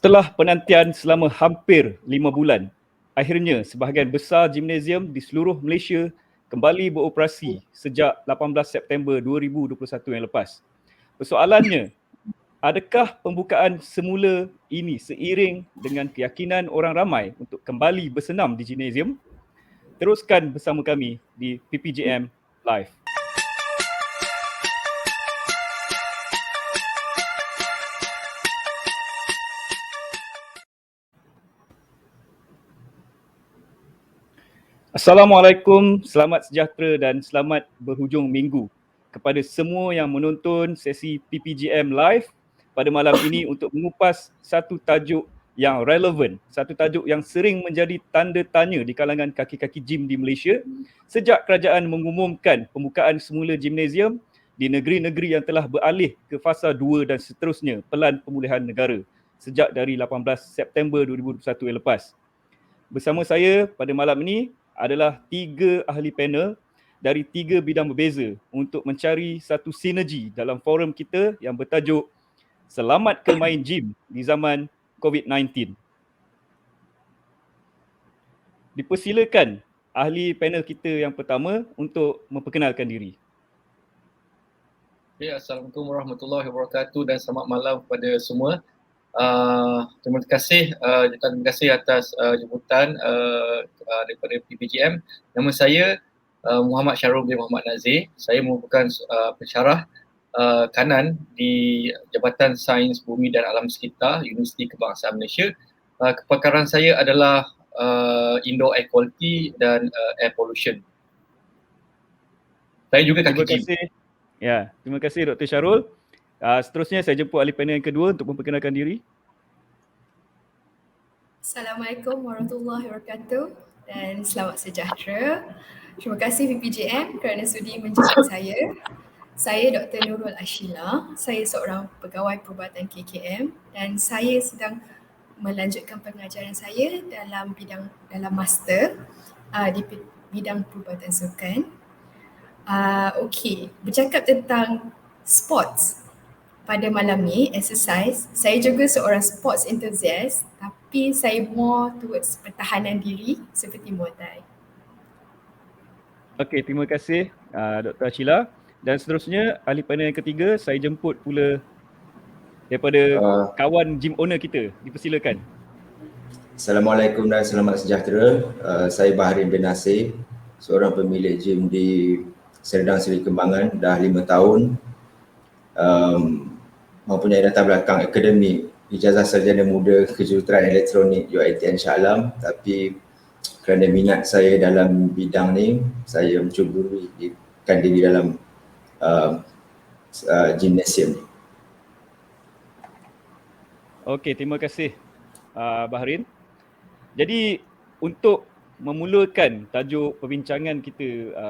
Setelah penantian selama hampir 5 bulan, akhirnya sebahagian besar gimnasium di seluruh Malaysia kembali beroperasi sejak 18 September 2021 yang lepas. Persoalannya, adakah pembukaan semula ini seiring dengan keyakinan orang ramai untuk kembali bersenam di gimnasium? Teruskan bersama kami di PPJM Live. Assalamualaikum, selamat sejahtera dan selamat berhujung minggu kepada semua yang menonton sesi PPGM Live pada malam ini untuk mengupas satu tajuk yang relevan, satu tajuk yang sering menjadi tanda tanya di kalangan kaki-kaki gym di Malaysia sejak kerajaan mengumumkan pembukaan semula gimnasium di negeri-negeri yang telah beralih ke fasa 2 dan seterusnya Pelan Pemulihan Negara sejak dari 18 September 2021 yang lepas. Bersama saya pada malam ini adalah 3 ahli panel dari 3 bidang berbeza untuk mencari satu sinergi dalam forum kita yang bertajuk Selamat ke Main Gym di Zaman COVID-19. Dipersilakan ahli panel kita yang pertama untuk memperkenalkan diri. Assalamualaikum warahmatullahi wabarakatuh dan selamat malam kepada semua. Terima kasih atas jemputan daripada PPGM. Nama saya Muhammad Syarul bin Muhammad Nazir. Saya merupakan pensyarah kanan di Jabatan Sains Bumi dan Alam Sekitar Universiti Kebangsaan Malaysia. Kepakaran saya adalah indoor air quality dan air pollution. Saya juga kaki gym. Terima kasih Dr. Syarul. Seterusnya saya jemput ahli panel yang kedua untuk memperkenalkan diri. Assalamualaikum warahmatullahi wabarakatuh dan selamat sejahtera. Terima kasih PPJM kerana sudi menjemput saya. Saya Dr. Nurul Ashila. Saya seorang pegawai perubatan KKM dan saya sedang melanjutkan pengajaran saya dalam master di bidang perubatan sukan. Bercakap tentang sports pada malam ni, exercise. Saya juga seorang sports enthusiast tapi saya more towards pertahanan diri seperti Muay Thai. Okey, terima kasih Dr. Ashila. Dan seterusnya ahli panel yang ketiga saya jemput pula daripada kawan gym owner kita. Dipersilakan. Assalamualaikum dan selamat sejahtera. Saya Bahrin bin Nasir, seorang pemilik gym di Serdang Seri Kembangan dah 5 tahun. Mempunyai latar belakang akademik, ijazah sarjana muda kejuruteraan elektronik UiTM Shah Alam, tapi kerana minat saya dalam bidang ni, saya mencubukan diri dalam gimnasium ni. Okey, terima kasih Bahrin. Jadi untuk memulakan tajuk perbincangan kita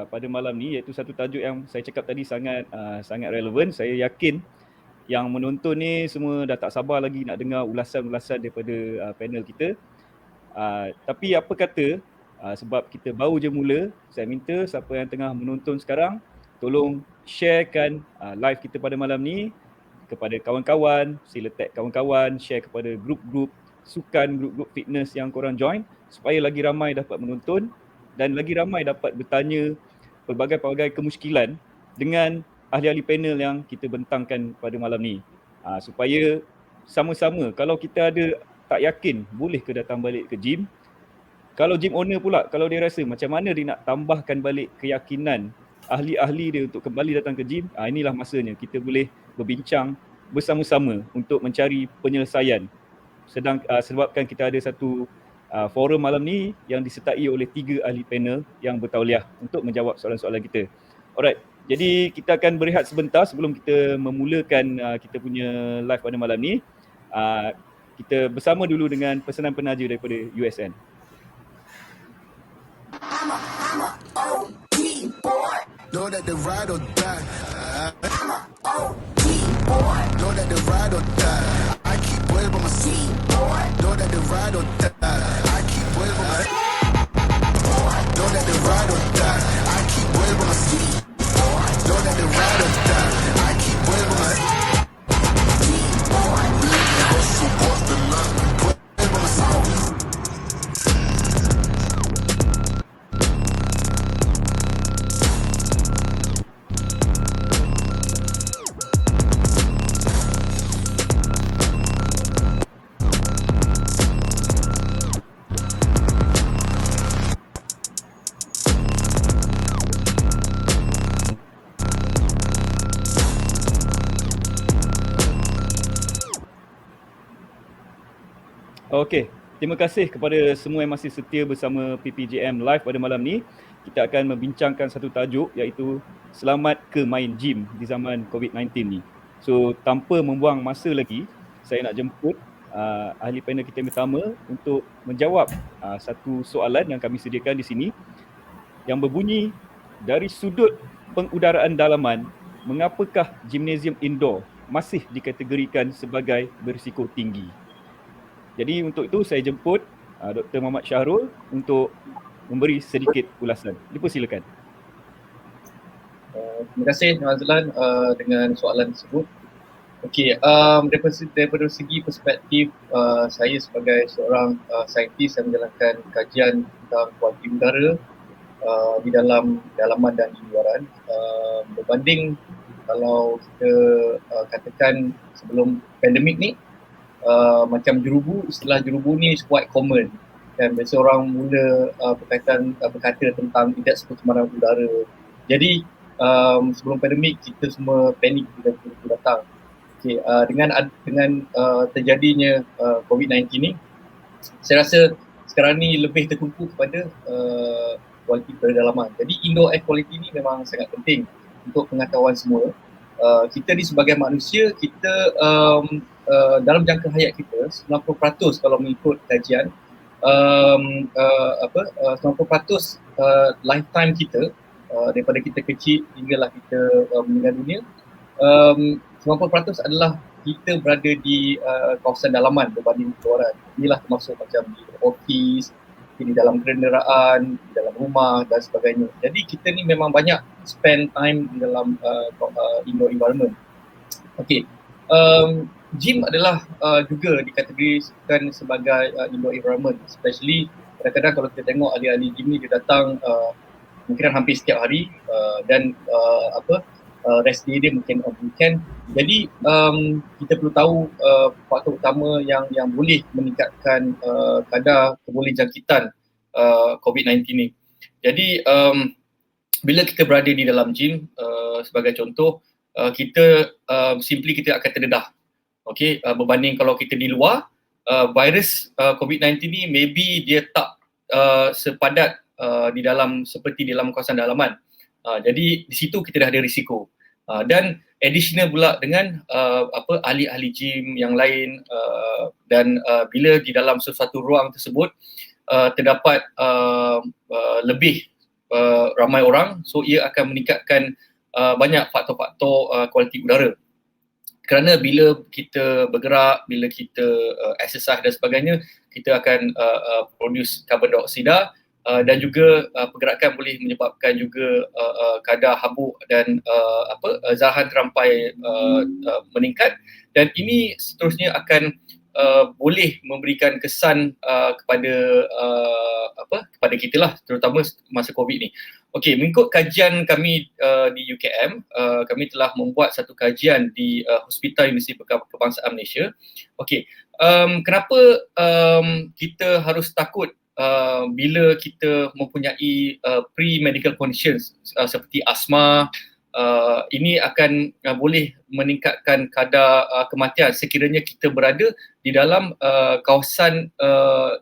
pada malam ni, iaitu satu tajuk yang saya cakap tadi sangat relevan. Saya yakin yang menonton ni semua dah tak sabar lagi nak dengar ulasan-ulasan daripada panel kita. Tapi apa kata, sebab kita baru je mula, saya minta siapa yang tengah menonton sekarang tolong sharekan live kita pada malam ni kepada kawan-kawan. Sila tag kawan-kawan, share kepada grup-grup sukan, grup-grup fitness yang korang join supaya lagi ramai dapat menonton dan lagi ramai dapat bertanya pelbagai-pelbagai kemusykilan dengan ahli-ahli panel yang kita bentangkan pada malam ni. Supaya sama-sama, kalau kita ada tak yakin boleh ke datang balik ke gym, kalau gym owner pula, kalau dia rasa macam mana dia nak tambahkan balik keyakinan ahli-ahli dia untuk kembali datang ke gym, inilah masanya kita boleh berbincang bersama-sama untuk mencari penyelesaian. Sebabkan kita ada satu forum malam ni yang disertai oleh 3 ahli panel yang bertauliah untuk menjawab soalan-soalan kita. Alright, jadi kita akan berehat sebentar sebelum kita memulakan kita punya live pada malam ni. Kita bersama dulu dengan pesanan penaja daripada USN. I'm a OG boy. Know that the ride or die. I'm a OG boy. Know that the ride or die. I keep well by my seat, boy. Know that the ride or die. I keep well by my boy. Know that the ride or die. I keep well by my seat, boy. Know that the ride or die. I keep well by my boy. Hustle, bust the line. Okey, terima kasih kepada semua yang masih setia bersama PPJM Live pada malam ni. Kita akan membincangkan satu tajuk iaitu selamat ke main gym di zaman COVID-19 ni. So, tanpa membuang masa lagi, saya nak jemput ahli panel kita yang pertama untuk menjawab satu soalan yang kami sediakan di sini yang berbunyi, dari sudut pengudaraan dalaman, mengapakah gimnasium indoor masih dikategorikan sebagai berisiko tinggi? Jadi untuk itu saya jemput Dr. Muhammad Syahrul untuk memberi sedikit ulasan. Dipersilakan. Terima kasih Tuan Azlan dengan soalan tersebut. Okey, daripada segi perspektif saya sebagai seorang saintis yang menjalankan kajian tentang kualiti udara di dalam dalaman dan di luaran, berbanding kalau kita katakan sebelum pandemik ni, macam jerubu, istilah jerubu ni is quite common kan. Biasa orang mula berkata tentang indeks pencemaran udara. Jadi sebelum pandemik kita semua panik bila jerubu datang. Okay, dengan terjadinya COVID-19 ni, saya rasa sekarang ni lebih tertumpu kepada kualiti udara dalaman. Jadi indoor air quality ni memang sangat penting untuk pengetahuan semua. Kita ni sebagai manusia, kita dalam jangka hayat kita 90% kalau mengikut kajian 90% lifetime kita daripada kita kecil hinggalah kita meninggal dunia, 90% adalah kita berada di kawasan dalaman berbanding luaran. Inilah termasuk macam di office, di dalam kenderaan, di dalam rumah dan sebagainya. Jadi kita ni memang banyak spend time di dalam indoor environment. Okay, gym adalah juga dikategorikan sebagai indoor environment, especially kadang-kadang kalau kita tengok ahli-ahli gym ni dia datang mungkin hampir setiap hari dan rest day dia mungkin on weekend. Jadi kita perlu tahu faktor utama yang boleh meningkatkan kadar kebolehjangkitan COVID-19 ni. Jadi bila kita berada di dalam gym, sebagai contoh, kita simply kita akan terdedah. Okay, berbanding kalau kita di luar, virus COVID-19 ni maybe dia tak sepadat di dalam seperti di dalam kawasan dalaman. Jadi di situ kita dah ada risiko. Dan additional pula dengan ahli-ahli gym yang lain, dan bila di dalam sesuatu ruang tersebut terdapat lebih ramai orang, so ia akan meningkatkan banyak faktor-faktor kualiti udara. Kerana bila kita bergerak, bila kita exercise dan sebagainya, kita akan produce carbon dioksida, dan juga pergerakan boleh menyebabkan juga kadar habuk dan zarahan terampai meningkat, dan ini seterusnya akan boleh memberikan kesan kepada kepada kita lah, terutama masa COVID ni. Okey, mengikut kajian kami di UKM, kami telah membuat satu kajian di Hospital Universiti Kebangsaan Malaysia. Okey, kenapa kita harus takut bila kita mempunyai pre-medical conditions seperti asma? Ini akan boleh meningkatkan kadar kematian sekiranya kita berada di dalam kawasan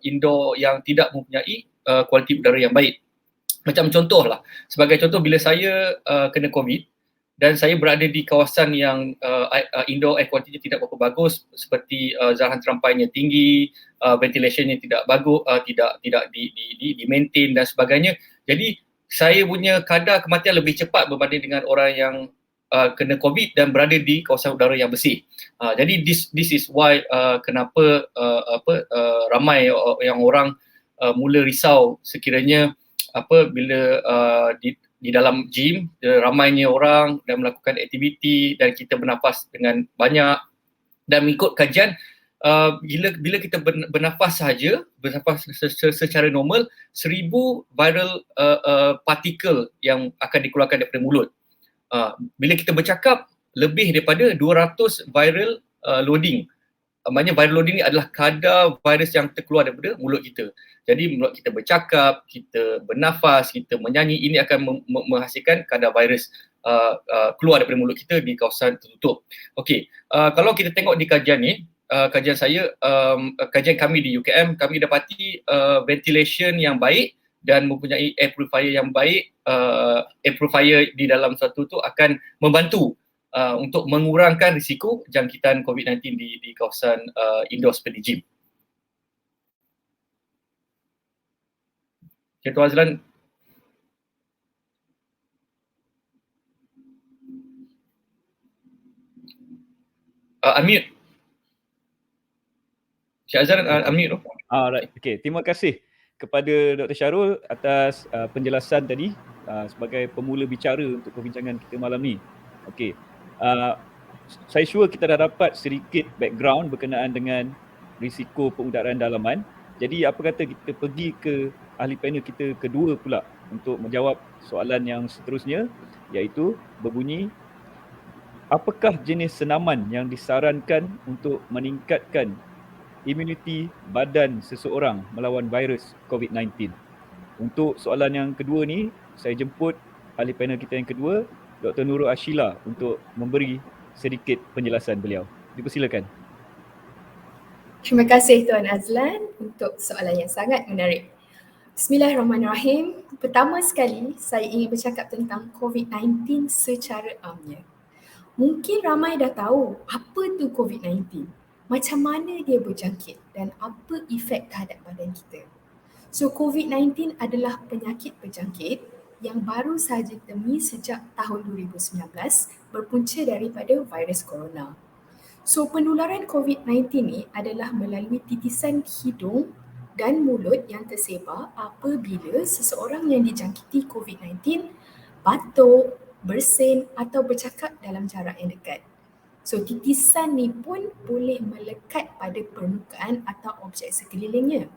indoor yang tidak mempunyai kualiti udara yang baik. Macam contoh lah, sebagai contoh bila saya kena COVID dan saya berada di kawasan yang indoor air quality tidak berapa bagus, seperti zarahan terampainya tinggi, ventilationnya tidak bagus, tidak di maintain dan sebagainya. Jadi saya punya kadar kematian lebih cepat berbanding dengan orang yang kena COVID dan berada di kawasan udara yang bersih. Jadi this is why kenapa ramai yang orang mula risau sekiranya bila di dalam gym ramainya orang dan melakukan aktiviti dan kita bernafas dengan banyak. Dan mengikut kajian, bila kita bernafas sahaja, bernafas secara normal, 1000 viral partikel yang akan dikeluarkan daripada mulut. Bila kita bercakap, lebih daripada 200 viral loading. Maknanya viral loading ni adalah kadar virus yang terkeluar daripada mulut kita. Jadi mulut kita bercakap, kita bernafas, kita menyanyi, ini akan menghasilkan kadar virus keluar daripada mulut kita di kawasan tertutup. Okey, kalau kita tengok di kajian ni, kajian saya, kajian kami di UKM, kami dapati ventilation yang baik dan mempunyai air purifier yang baik. Air purifier di dalam satu tu akan membantu untuk mengurangkan risiko jangkitan COVID-19 di kawasan indoor seperti gym. Okay, Tuan Azlan. Unmute. Cik Azlan unmute tu. Right. Okay. Terima kasih kepada Dr. Syarul atas penjelasan tadi sebagai pemula bicara untuk perbincangan kita malam ni. Okay. Saya sure kita dah dapat sedikit background berkenaan dengan risiko pengudaraan dalaman. Jadi apa kata kita pergi ke ahli panel kita kedua pula untuk menjawab soalan yang seterusnya, iaitu berbunyi, apakah jenis senaman yang disarankan untuk meningkatkan imuniti badan seseorang melawan virus COVID-19? Untuk soalan yang kedua ni, saya jemput ahli panel kita yang kedua, Dr. Nurul Ashila, untuk memberi sedikit penjelasan beliau. Dipersilakan. Terima kasih Tuan Azlan untuk soalan yang sangat menarik. Bismillahirrahmanirrahim. Pertama sekali, saya ingin bercakap tentang COVID-19 secara amnya. Mungkin ramai dah tahu apa tu COVID-19, macam mana dia berjangkit dan apa efek terhadap badan kita. So COVID-19 adalah penyakit berjangkit yang baru sahaja ditemui sejak tahun 2019 berpunca daripada virus corona. So penularan COVID-19 ni adalah melalui titisan hidung dan mulut yang tersebar apabila seseorang yang dijangkiti COVID-19 batuk, bersin atau bercakap dalam jarak yang dekat. So titisan ni pun boleh melekat pada permukaan atau objek sekelilingnya.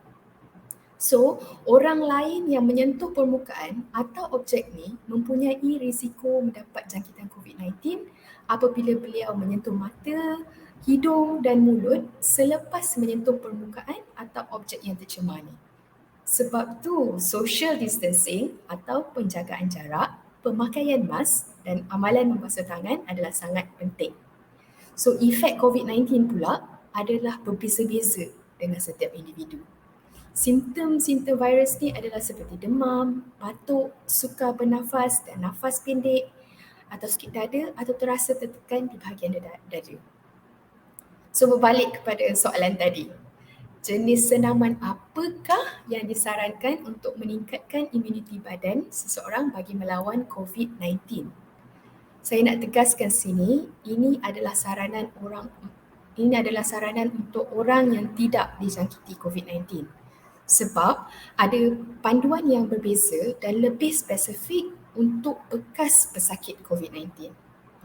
So orang lain yang menyentuh permukaan atau objek ni mempunyai risiko mendapat jangkitan COVID-19 apabila beliau menyentuh mata, hidung dan mulut selepas menyentuh permukaan atau objek yang tercemar ni. Sebab tu social distancing atau penjagaan jarak, pemakaian mask dan amalan membasuh tangan adalah sangat penting. So efek COVID-19 pula adalah berbeza-beza dengan setiap individu. Simptom-simptom virus ni adalah seperti demam, batuk, sukar bernafas dan nafas pendek atau sakit dada atau terasa tertekan di bahagian dada. So berbalik kepada soalan tadi. Jenis senaman apakah yang disarankan untuk meningkatkan imuniti badan seseorang bagi melawan COVID-19? Saya nak tegaskan sini, ini adalah saranan untuk orang yang tidak dijangkiti COVID-19. Sebab ada panduan yang berbeza dan lebih spesifik untuk bekas pesakit COVID-19.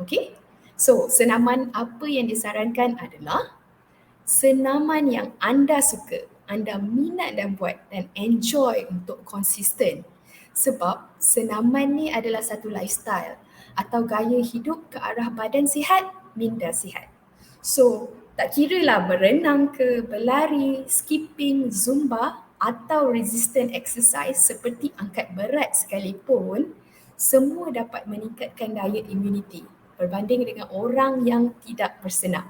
Okey? So, senaman apa yang disarankan adalah senaman yang anda suka, anda minat dan buat dan enjoy untuk konsisten. Sebab senaman ni adalah satu lifestyle atau gaya hidup ke arah badan sihat, minda sihat. So, tak kira lah berenang ke, berlari, skipping, zumba atau resistant exercise seperti angkat berat sekalipun, semua dapat meningkatkan daya imuniti berbanding dengan orang yang tidak bersenam.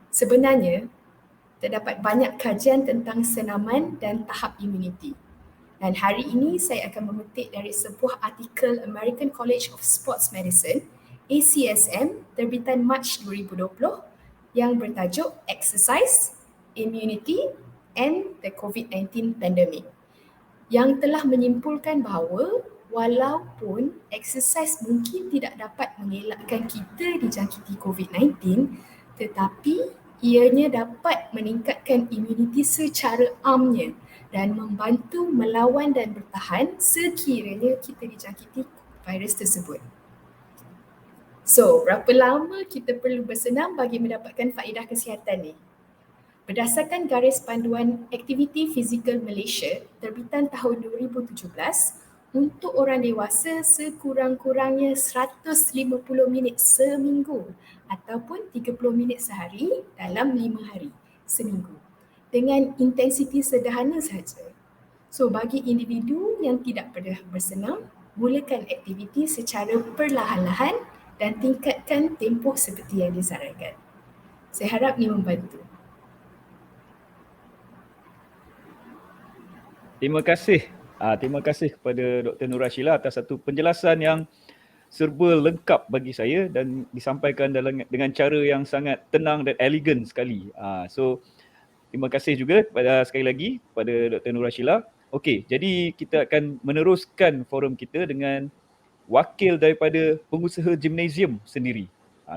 Sebenarnya, terdapat banyak kajian tentang senaman dan tahap imuniti. Dan hari ini saya akan memetik dari sebuah artikel American College of Sports Medicine, ACSM, terbitan Mac 2020 yang bertajuk Exercise, Immunity and the COVID-19 Pandemic, yang telah menyimpulkan bahawa walaupun exercise mungkin tidak dapat mengelakkan kita dijangkiti COVID-19, tetapi ianya dapat meningkatkan imuniti secara amnya dan membantu melawan dan bertahan sekiranya kita dijangkiti virus tersebut. So, berapa lama kita perlu bersenam bagi mendapatkan faedah kesihatan ni? Berdasarkan garis panduan Aktiviti Fizikal Malaysia terbitan tahun 2017, untuk orang dewasa sekurang-kurangnya 150 minit seminggu ataupun 30 minit sehari dalam 5 hari seminggu dengan intensiti sederhana sahaja. So bagi individu yang tidak pernah bersenam, mulakan aktiviti secara perlahan-lahan dan tingkatkan tempoh seperti yang disarankan. Saya harap ini membantu. Terima kasih kepada Dr. Nur Ashila atas satu penjelasan yang serba lengkap bagi saya dan disampaikan dengan cara yang sangat tenang dan elegan sekali. So terima kasih juga sekali lagi kepada Dr. Nur Ashila. Okey, jadi kita akan meneruskan forum kita dengan wakil daripada pengusaha gimnasium sendiri.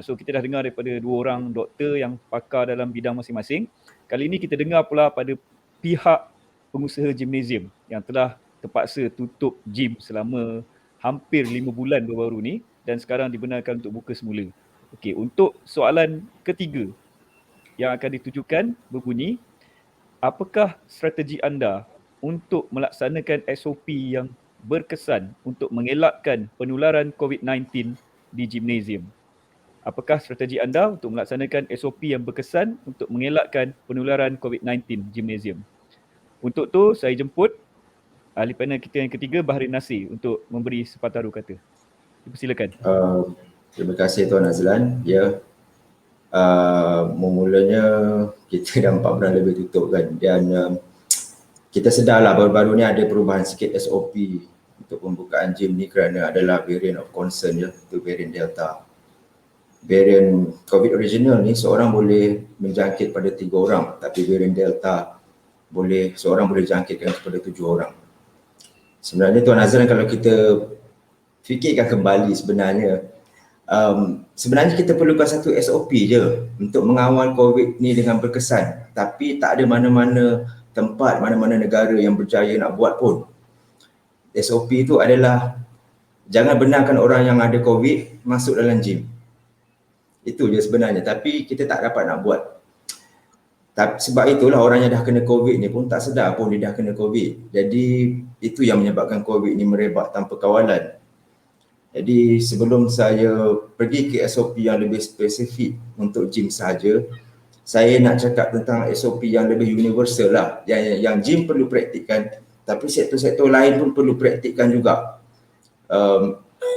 So kita dah dengar daripada dua orang doktor yang pakar dalam bidang masing-masing. Kali ini kita dengar pula pada pihak pengusaha gimnasium yang telah terpaksa tutup gym selama hampir 5 bulan baru-baru ni dan sekarang dibenarkan untuk buka semula. Okey, untuk soalan ketiga yang akan ditujukan berbunyi, apakah strategi anda untuk melaksanakan SOP yang berkesan untuk mengelakkan penularan COVID-19 di gimnasium? Apakah strategi anda untuk melaksanakan SOP yang berkesan untuk mengelakkan penularan COVID-19 gimnasium? Untuk tu saya jemput ahli panel kita yang ketiga, Bahrin Nasir, untuk memberi sepatah dua kata. Silakan. Terima kasih Tuan Azlan. Ya, memulanya kita dah 4 bulan lebih tutup kan, dan kita sedarlah baru-baru ni ada perubahan sikit SOP untuk pembukaan gym ni kerana adalah variant of concern ya, itu variant Delta. Variant COVID original ni seorang boleh menjangkit pada 3 orang, tapi variant Delta seorang boleh jangkitkan kepada 7 orang. Sebenarnya Tuan Azlan, kalau kita fikirkan kembali sebenarnya kita perlukan satu SOP je untuk mengawal COVID ni dengan berkesan, tapi tak ada mana-mana tempat, mana-mana negara yang berjaya nak buat pun. SOP itu adalah jangan benarkan orang yang ada COVID masuk dalam gym. Itu je sebenarnya, tapi kita tak dapat nak buat. Sebab itulah orang yang dah kena COVID ni pun tak sedar pun dia dah kena COVID. Jadi itu yang menyebabkan COVID ni merebak tanpa kawalan. Jadi sebelum saya pergi ke SOP yang lebih spesifik untuk gym sahaja, saya nak cakap tentang SOP yang lebih universal lah. Yang gym perlu praktikkan, tapi sektor-sektor lain pun perlu praktikkan juga.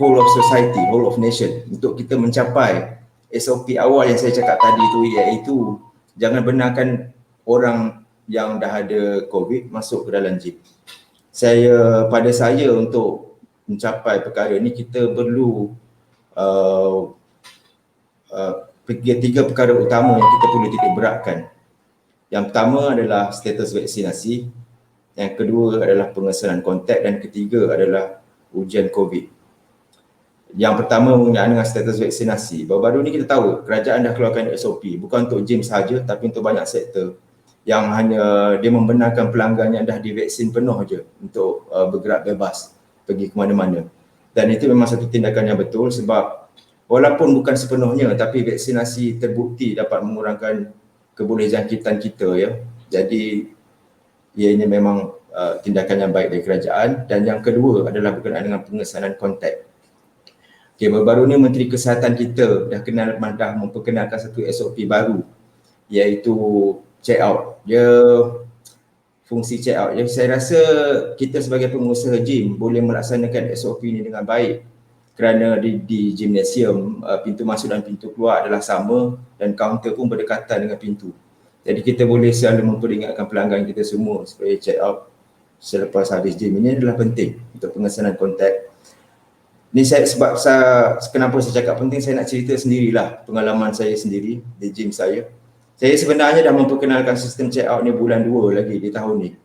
Whole of society, whole of nation, untuk kita mencapai SOP awal yang saya cakap tadi tu, iaitu jangan benarkan orang yang dah ada COVID masuk ke dalam gym. Pada saya untuk mencapai perkara ni, kita perlu 3 perkara utama yang kita perlu titik beratkan. Yang pertama adalah status vaksinasi, yang kedua adalah pengesanan kontak, dan ketiga adalah ujian COVID. Yang pertama berkenaan dengan status vaksinasi. Baru-baru ni kita tahu kerajaan dah keluarkan SOP, bukan untuk gym sahaja tapi untuk banyak sektor, yang hanya dia membenarkan pelanggan yang dah divaksin penuh je untuk bergerak bebas pergi ke mana-mana. Dan itu memang satu tindakan yang betul, sebab walaupun bukan sepenuhnya tapi vaksinasi terbukti dapat mengurangkan kebolehjangkitan kita ya. Jadi ianya memang tindakan yang baik dari kerajaan. Dan yang kedua adalah berkenaan dengan pengesanan kontak. Okay, baru-baru ni Menteri Kesihatan kita dah memperkenalkan satu SOP baru, iaitu check out. Fungsi check out. Saya rasa kita sebagai pengusaha gym boleh melaksanakan SOP ni dengan baik, kerana di gimnasium pintu masuk dan pintu keluar adalah sama dan kaunter pun berdekatan dengan pintu. Jadi kita boleh selalu memperingatkan pelanggan kita semua supaya check out selepas habis gym. Ini adalah penting untuk pengesanan kontak. Ni kenapa saya cakap penting, saya nak cerita sendirilah pengalaman saya sendiri di gym saya. Saya sebenarnya dah memperkenalkan sistem check out ni bulan 2 lagi di tahun ni.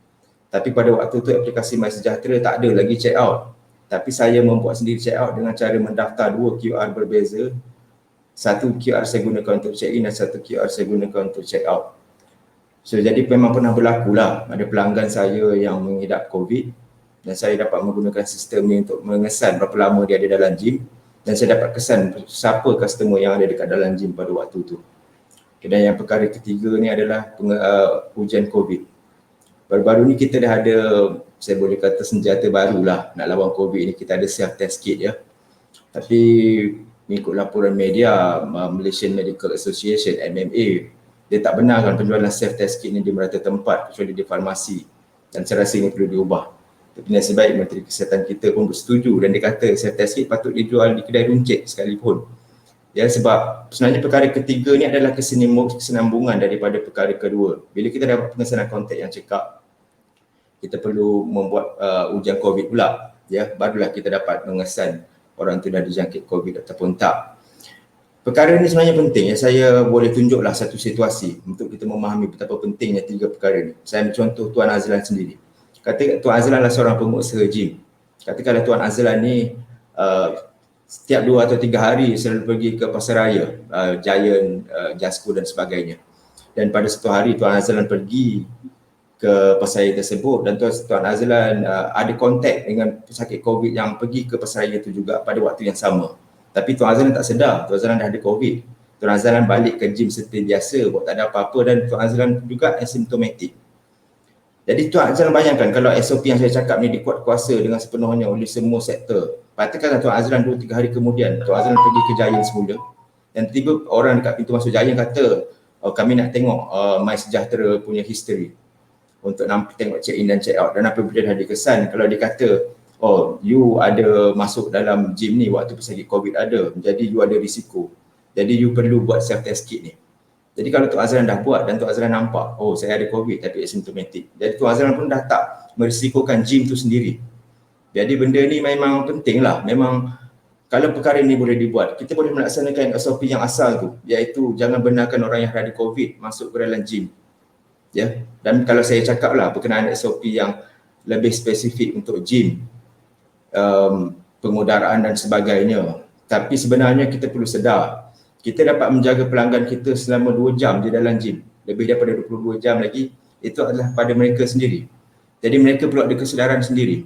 Tapi pada waktu tu aplikasi MySejahtera tak ada lagi check out. Tapi saya membuat sendiri check out dengan cara mendaftar 2 QR berbeza. Satu QR saya gunakan untuk check in dan satu QR saya gunakan untuk check out. So jadi memang pernah berlaku lah, ada pelanggan saya yang mengidap COVID dan saya dapat menggunakan sistem ni untuk mengesan berapa lama dia ada dalam gym, dan saya dapat kesan siapa customer yang ada dekat dalam gym pada waktu tu. Dan yang perkara ketiga ni adalah ujian COVID. Baru-baru ni kita dah ada, saya boleh kata senjata baru lah nak lawan COVID ni, kita ada self-test kit ya. Tapi mengikut laporan media, Malaysian Medical Association, MMA, dia tak benarkan penjualan self-test kit ni di merata tempat kecuali di farmasi, dan saya rasa ini perlu diubah. Tapi nasib baik Menteri Kesihatan kita pun bersetuju dan dia kata self-test kit patut dijual di kedai runcit sekalipun. Ya, sebab sebenarnya perkara ketiga ni adalah kesinambungan daripada perkara kedua. Bila kita dapat pengesanan kontak yang cekap, kita perlu membuat ujian COVID pula, ya, barulah kita dapat mengesan orang tu dah dijangkit COVID ataupun tak. Perkara ni sebenarnya penting, ya. Saya boleh tunjuklah satu situasi untuk kita memahami betapa pentingnya 3 perkara ni. Saya ambil contoh Tuan Azlan sendiri. Kata Tuan Azlan adalah seorang pengusaha gym. Katakanlah Tuan Azlan ni setiap 2 atau 3 hari selalu pergi ke Pasaraya, Giant, Jasco dan sebagainya. Dan pada satu hari Tuan Azlan pergi ke Pasaraya tersebut dan Tuan Azlan ada kontak dengan pesakit COVID yang pergi ke Pasaraya itu juga pada waktu yang sama. Tapi Tuan Azlan tak sedar, Tuan Azlan dah ada COVID. Tuan Azlan balik ke gym seperti biasa, buat tak ada apa-apa dan Tuan Azlan juga asymptomatic. Jadi Tuan Azlan bayangkan kalau SOP yang saya cakap ni dikuat kuasa dengan sepenuhnya oleh semua sektor. Katakanlah Tuan Azlan 2-3 hari kemudian, Tuan Azlan pergi ke Giant semula dan tiba orang dekat pintu masuk Giant kata, kami nak tengok MySejahtera punya history untuk tengok check in dan check out. Dan apabila dah dikesan, kalau dia kata, you ada masuk dalam gym ni waktu pesakit COVID ada, jadi you ada risiko. Jadi you perlu buat self test kit ni. Jadi kalau Tuan Azlan dah buat dan Tuan Azlan nampak, saya ada COVID tapi asymptomatic. Jadi Tuan Azlan pun dah tak merisikokan gym tu sendiri. Jadi benda ni memang penting lah. Memang kalau perkara ni boleh dibuat, kita boleh melaksanakan SOP yang asal tu, iaitu jangan benarkan orang yang ada COVID masuk ke dalam gym. Ya. Dan kalau saya cakap lah berkenaan SOP yang lebih spesifik untuk gym, pengudaraan dan sebagainya. Tapi sebenarnya kita perlu sedar, kita dapat menjaga pelanggan kita selama 2 jam di dalam gym, lebih daripada 22 jam lagi, itu adalah pada mereka sendiri. Jadi mereka perlu ada kesedaran sendiri.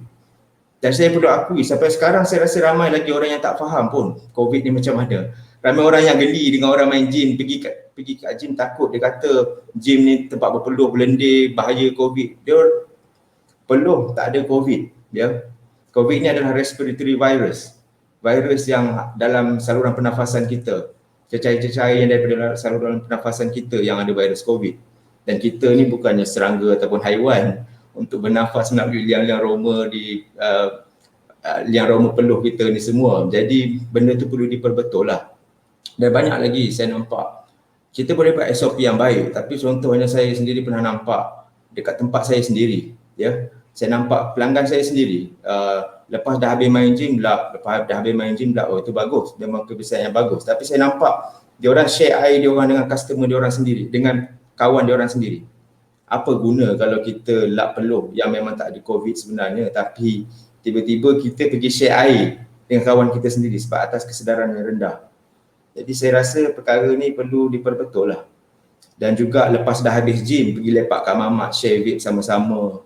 Dan saya perlu akui, sampai sekarang saya rasa ramai lagi orang yang tak faham pun COVID ni macam mana. Ramai orang yang geli dengan orang main gym, pergi kat gym takut, dia kata gym ni tempat berpeluh, berlendir, bahaya COVID. Dia peluh tak ada COVID, ya. COVID ni adalah respiratory virus. Virus yang dalam saluran pernafasan kita. Cecair-cecair yang daripada saluran pernafasan kita yang ada virus COVID. Dan kita ni bukannya serangga ataupun haiwan untuk bernafas melalui liang-liang roma di liang roma peluh kita ni semua. Jadi benda tu perlu diperbetul lah. Dan banyak lagi saya nampak. Kita boleh buat SOP yang baik, tapi contohnya saya sendiri pernah nampak dekat tempat saya sendiri, ya. Saya nampak pelanggan saya sendiri, lepas dah habis main gym pula, itu bagus, memang kebiasaan yang bagus. Tapi saya nampak diorang share air diorang dengan customer diorang sendiri, dengan kawan diorang sendiri. Apa guna kalau kita lap peluh yang memang tak ada COVID sebenarnya, tapi tiba-tiba kita pergi share air dengan kawan kita sendiri sebab atas kesedaran yang rendah. Jadi saya rasa perkara ni perlu diperbetul lah. Dan juga lepas dah habis gym, pergi lepak kat mamak, share vape sama-sama,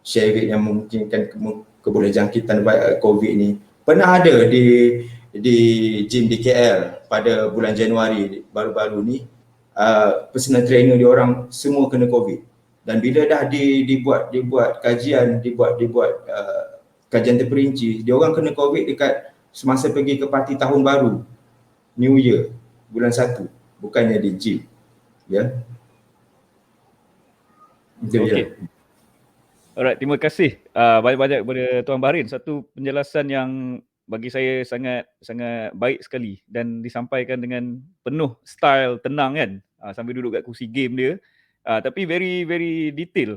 share vape yang memungkinkan kebolehjangkitan COVID ni. Pernah ada di gym di KL pada bulan Januari baru-baru ni, personal trainer diorang semua kena COVID. Dan bila dah dibuat kajian, dibuat kajian terperinci, diorang kena COVID dekat semasa pergi ke parti tahun baru, New Year, bulan 1, bukannya di gym. Ya. Okey. Alright, terima kasih banyak-banyak kepada Tuan Bahrin. Satu penjelasan yang bagi saya sangat baik sekali dan disampaikan dengan penuh style tenang kan, sambil duduk kat kursi game dia, tapi very very detail.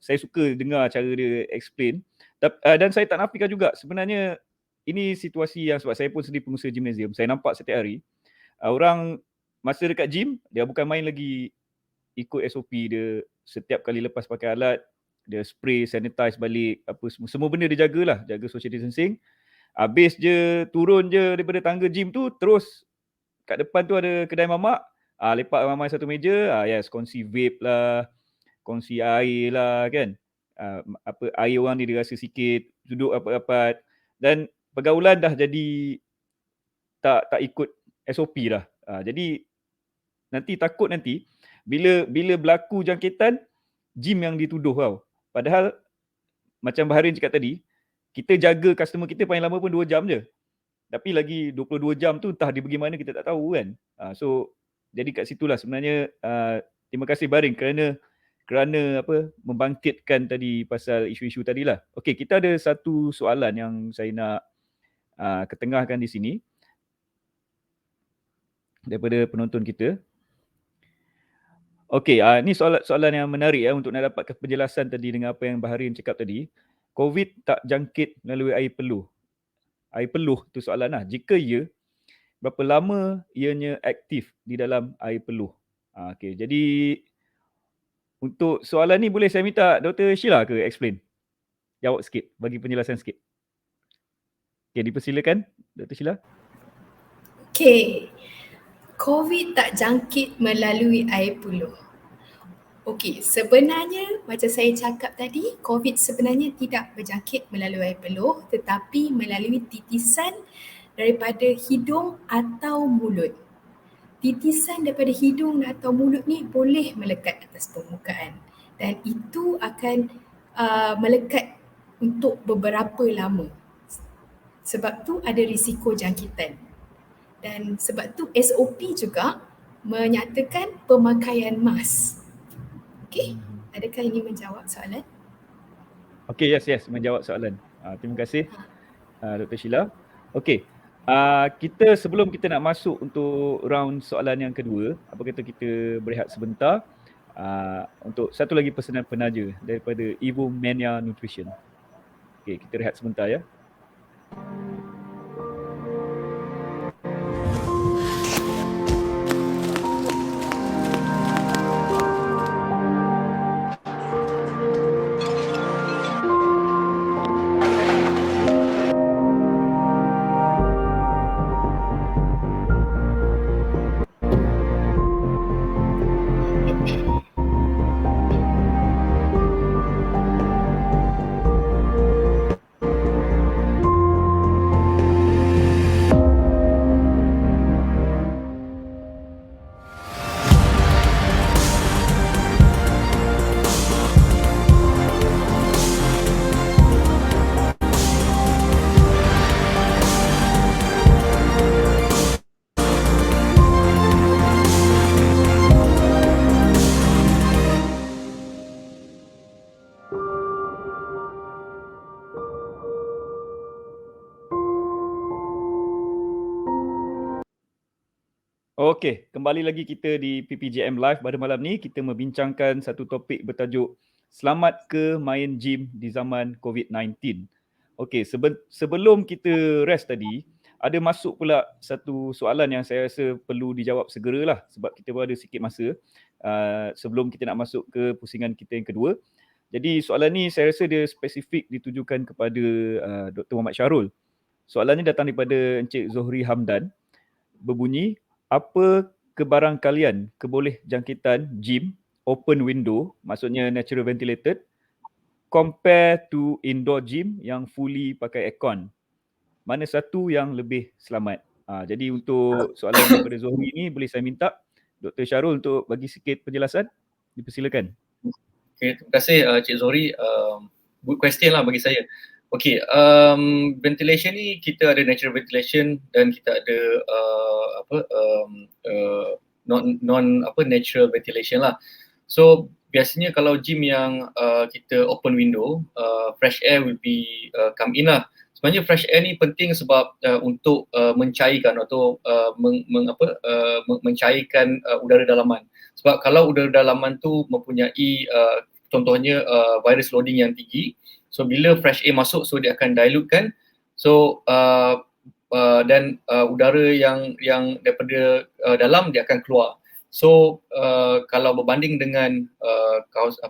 Saya suka dengar cara dia explain. Dan saya tak nafikan juga sebenarnya ini situasi yang sebab saya pun sendiri pengusaha gymnasium. Saya nampak setiap hari orang masa dekat gym, dia bukan main lagi ikut SOP dia, setiap kali lepas pakai alat dia spray, sanitize balik, apa semua benda dia jagalah, jaga social distancing. Habis je turun je daripada tangga gym tu, terus kat depan tu ada kedai mamak, lepak ramai satu meja, yes, kongsi vape lah, kongsi air lah kan. Apa air orang ni dia rasa sikit, duduk rapat-rapat dan pergaulan dah jadi tak ikut SOP lah. Jadi takut nanti bila berlaku jangkitan, gym yang dituduh tau. Padahal macam Bahrin cakap tadi, kita jaga customer kita paling lama pun 2 jam je. Tapi lagi 22 jam tu entah dia pergi mana kita tak tahu kan. So jadi kat situlah sebenarnya terima kasih Bahrin kerana apa membangkitkan tadi pasal isu-isu tadilah. Okey, kita ada satu soalan yang saya nak ketengahkan di sini daripada penonton kita. Okey, ni soalan yang menarik untuk nak dapatkan penjelasan tadi dengan apa yang Baharin cakap tadi. COVID tak jangkit melalui air peluh. Air peluh tu soalan lah. Jika ya, berapa lama ianya aktif di dalam air peluh? Okey, jadi untuk soalan ni boleh saya minta Dr. Sheila ke explain? Jawab sikit, bagi penjelasan sikit. Okey, dipersilakan Dr. Sheila. Okay, COVID tak jangkit melalui air peluh. Okey, sebenarnya macam saya cakap tadi, COVID sebenarnya tidak berjangkit melalui air peluh tetapi melalui titisan daripada hidung atau mulut. Titisan daripada hidung atau mulut ni boleh melekat atas permukaan dan itu akan melekat untuk beberapa lama. Sebab tu ada risiko jangkitan. Dan sebab tu SOP juga menyatakan pemakaian mask. Okey, adakah ini menjawab soalan? Okey, yes, menjawab soalan. Terima kasih Dr. Sheila. Okey, kita sebelum kita nak masuk untuk round soalan yang kedua, apa kata kita berehat sebentar untuk satu lagi pesanan penaja daripada Evo Mania Nutrition. Okey, kita rehat sebentar ya. Okey, kembali lagi kita di PPJM Live pada malam ni. Kita membincangkan satu topik bertajuk Selamat ke main gym di zaman COVID-19. Okey, sebelum kita rest tadi, ada masuk pula satu soalan yang saya rasa perlu dijawab segeralah sebab kita pun ada sikit masa sebelum kita nak masuk ke pusingan kita yang kedua. Jadi soalan ni saya rasa dia spesifik ditujukan kepada Dr. Muhammad Syahrul. Soalannya datang daripada Encik Zohri Hamdan. Berbunyi, apa kebarangkalian keboleh jangkitan gym open window, maksudnya natural ventilated, compare to indoor gym yang fully pakai aircon? Mana satu yang lebih selamat? Jadi untuk soalan daripada Zohri ni boleh saya minta Dr. Syahrul untuk bagi sikit penjelasan? Dipersilakan. Okay, terima kasih Cik Zohri. Good question lah bagi saya. Okay, ventilation ni kita ada natural ventilation dan kita ada non natural ventilation lah. So biasanya kalau gym yang kita open window, fresh air will be come in lah. Sebenarnya fresh air ni penting sebab untuk mencairkan atau mencairkan udara dalaman. Sebab kalau udara dalaman tu mempunyai contohnya virus loading yang tinggi, so bila fresh air masuk, so dia akan dilutekan. So dan udara yang daripada dalam dia akan keluar. So kalau berbanding dengan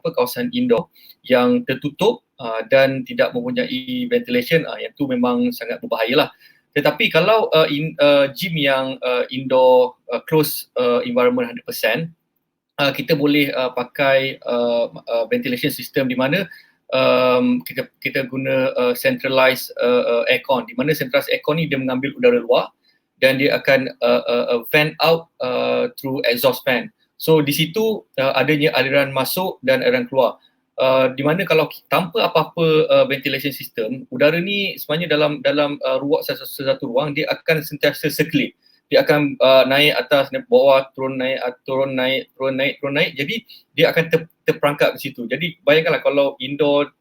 kawasan indoor yang tertutup dan tidak mempunyai ventilation, yang tu memang sangat berbahayalah. Tetapi kalau gym yang indoor closed environment 100%, kita boleh pakai ventilation system di mana kita guna centralized aircon, di mana centralized aircon ni dia mengambil udara luar dan dia akan vent out through exhaust fan. So di situ adanya aliran masuk dan aliran keluar. Di mana kalau tanpa apa-apa ventilation system, udara ni sebenarnya dalam ruang satu ruang dia akan sentiasa circulate. Dia akan naik atas, naik bawah, turun naik, turun naik. Jadi dia akan terperangkap di situ. Jadi bayangkanlah kalau indoor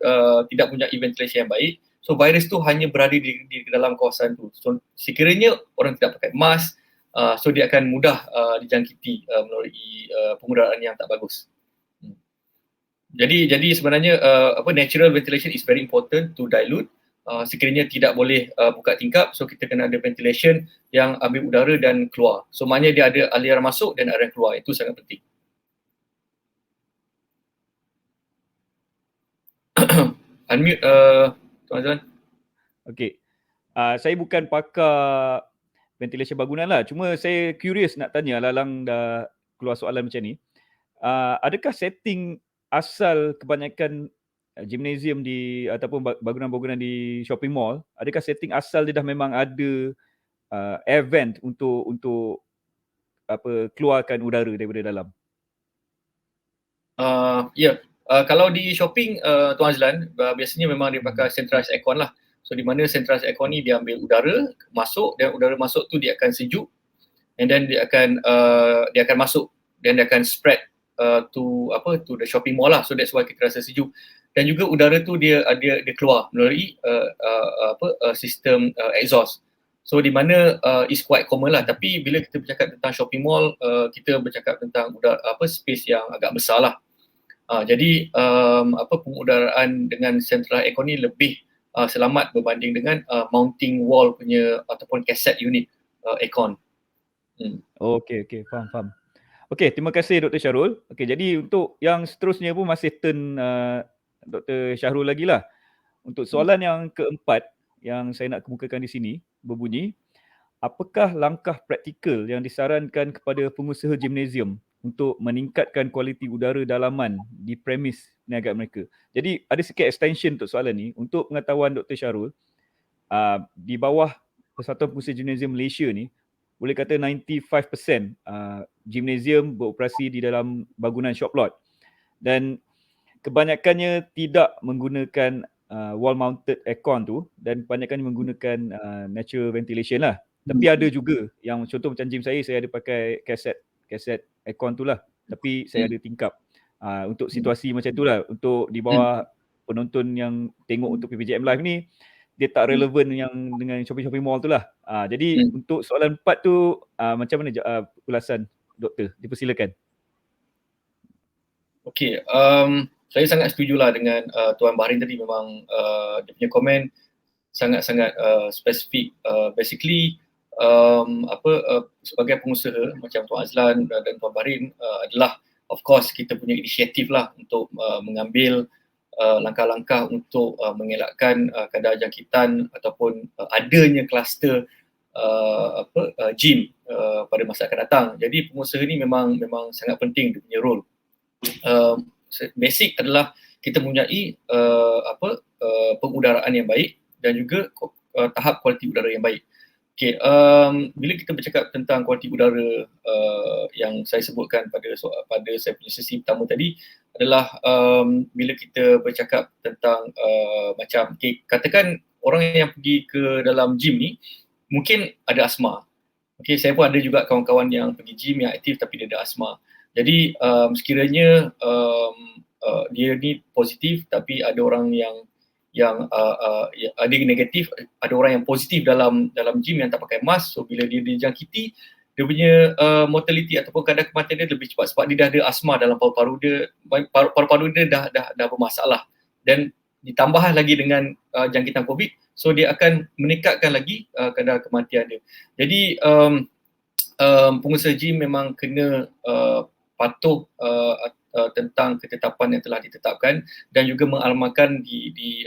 tidak punya ventilation yang baik, so virus tu hanya berada di dalam kawasan tu. So sekiranya orang tidak pakai mask, so dia akan mudah dijangkiti melalui pengudaraan yang tak bagus. Jadi sebenarnya natural ventilation is very important to dilute. Sekiranya tidak boleh buka tingkap, so kita kena ada ventilation yang ambil udara dan keluar. So maknanya dia ada aliran masuk dan aliran keluar, itu sangat penting. Unmute Tuan Azlan. Okey. Saya bukan pakar ventilation bangunan lah. Cuma saya curious nak tanya, lalang dah keluar soalan macam ni. Adakah setting asal kebanyakan gymnasium di ataupun bangunan-bangunan di shopping mall, adakah setting asal dia dah memang ada air vent untuk keluarkan udara daripada dalam? Kalau di shopping Tuan Azlan, biasanya memang dia pakai centralized aircon lah. So di mana centralized aircon ni dia ambil udara masuk, dan udara masuk tu dia akan sejuk, and then dia akan masuk dan dia akan spread to the shopping mall lah. So that's why kita rasa sejuk. Dan juga udara tu dia keluar melalui sistem exhaust. So di mana is quite common lah. Tapi bila kita bercakap tentang shopping mall, kita bercakap tentang space yang agak besar lah. Jadi pengudaraan dengan central aircon ni lebih selamat berbanding dengan mounting wall punya ataupun cassette unit aircon. Okey, faham. Okey, terima kasih Dr. Syahrul. Okey, jadi untuk yang seterusnya pun masih turn Dr. Syahrul lagi lah. Untuk soalan yang keempat yang saya nak kemukakan di sini berbunyi, apakah langkah praktikal yang disarankan kepada pengusaha gimnasium untuk meningkatkan kualiti udara dalaman di premis niaga mereka? Jadi ada sikit extension untuk soalan ni. Untuk pengetahuan Dr. Syahrul, di bawah Persatuan Pengusaha Gimnasium Malaysia ni, boleh kata 95% gimnasium beroperasi di dalam bangunan shop lot, dan kebanyakannya tidak menggunakan wall mounted aircon tu, dan kebanyakannya menggunakan natural ventilation lah. Tapi ada juga yang contoh macam gym saya ada pakai cassette aircon tu lah, tapi saya ada tingkap. Untuk situasi macam tu lah, untuk di bawah penonton yang tengok untuk PPJM Live ni, dia tak relevan yang dengan shopping mall tu lah. Jadi untuk soalan 4 tu, macam mana ulasan doktor? Dipersilakan. Okey, saya sangat setujulah dengan Tuan Bahrin tadi. Memang dia punya komen sangat-sangat spesifik. Basically sebagai pengusaha macam Tuan Azlan dan Tuan Bahrin adalah of course kita punya inisiatif lah untuk mengambil langkah-langkah untuk mengelakkan kadar jangkitan ataupun adanya kluster gym pada masa akan datang. Jadi pengusaha ni memang sangat penting dia punya role. Basic adalah kita mempunyai pengudaraan yang baik dan juga tahap kualiti udara yang baik. Okay, bila kita bercakap tentang kualiti udara yang saya sebutkan pada saya punya sesi pertama tadi adalah bila kita bercakap tentang macam katakan orang yang pergi ke dalam gym ni mungkin ada asma. Okay, saya pun ada juga kawan-kawan yang pergi gym yang aktif tapi dia ada asma. Jadi sekiranya dia ni positif tapi ada orang yang ada negatif, ada orang yang positif dalam gym yang tak pakai mask, so bila dia dijangkiti, dia punya mortality ataupun kadar kematian dia lebih cepat sebab dia dah ada asma dalam paru-paru dia dah bermasalah, dan ditambah lagi dengan jangkitan COVID, so dia akan meningkatkan lagi kadar kematian dia. Jadi pengusaha gym memang kena patuh tentang ketetapan yang telah ditetapkan dan juga mengamalkan di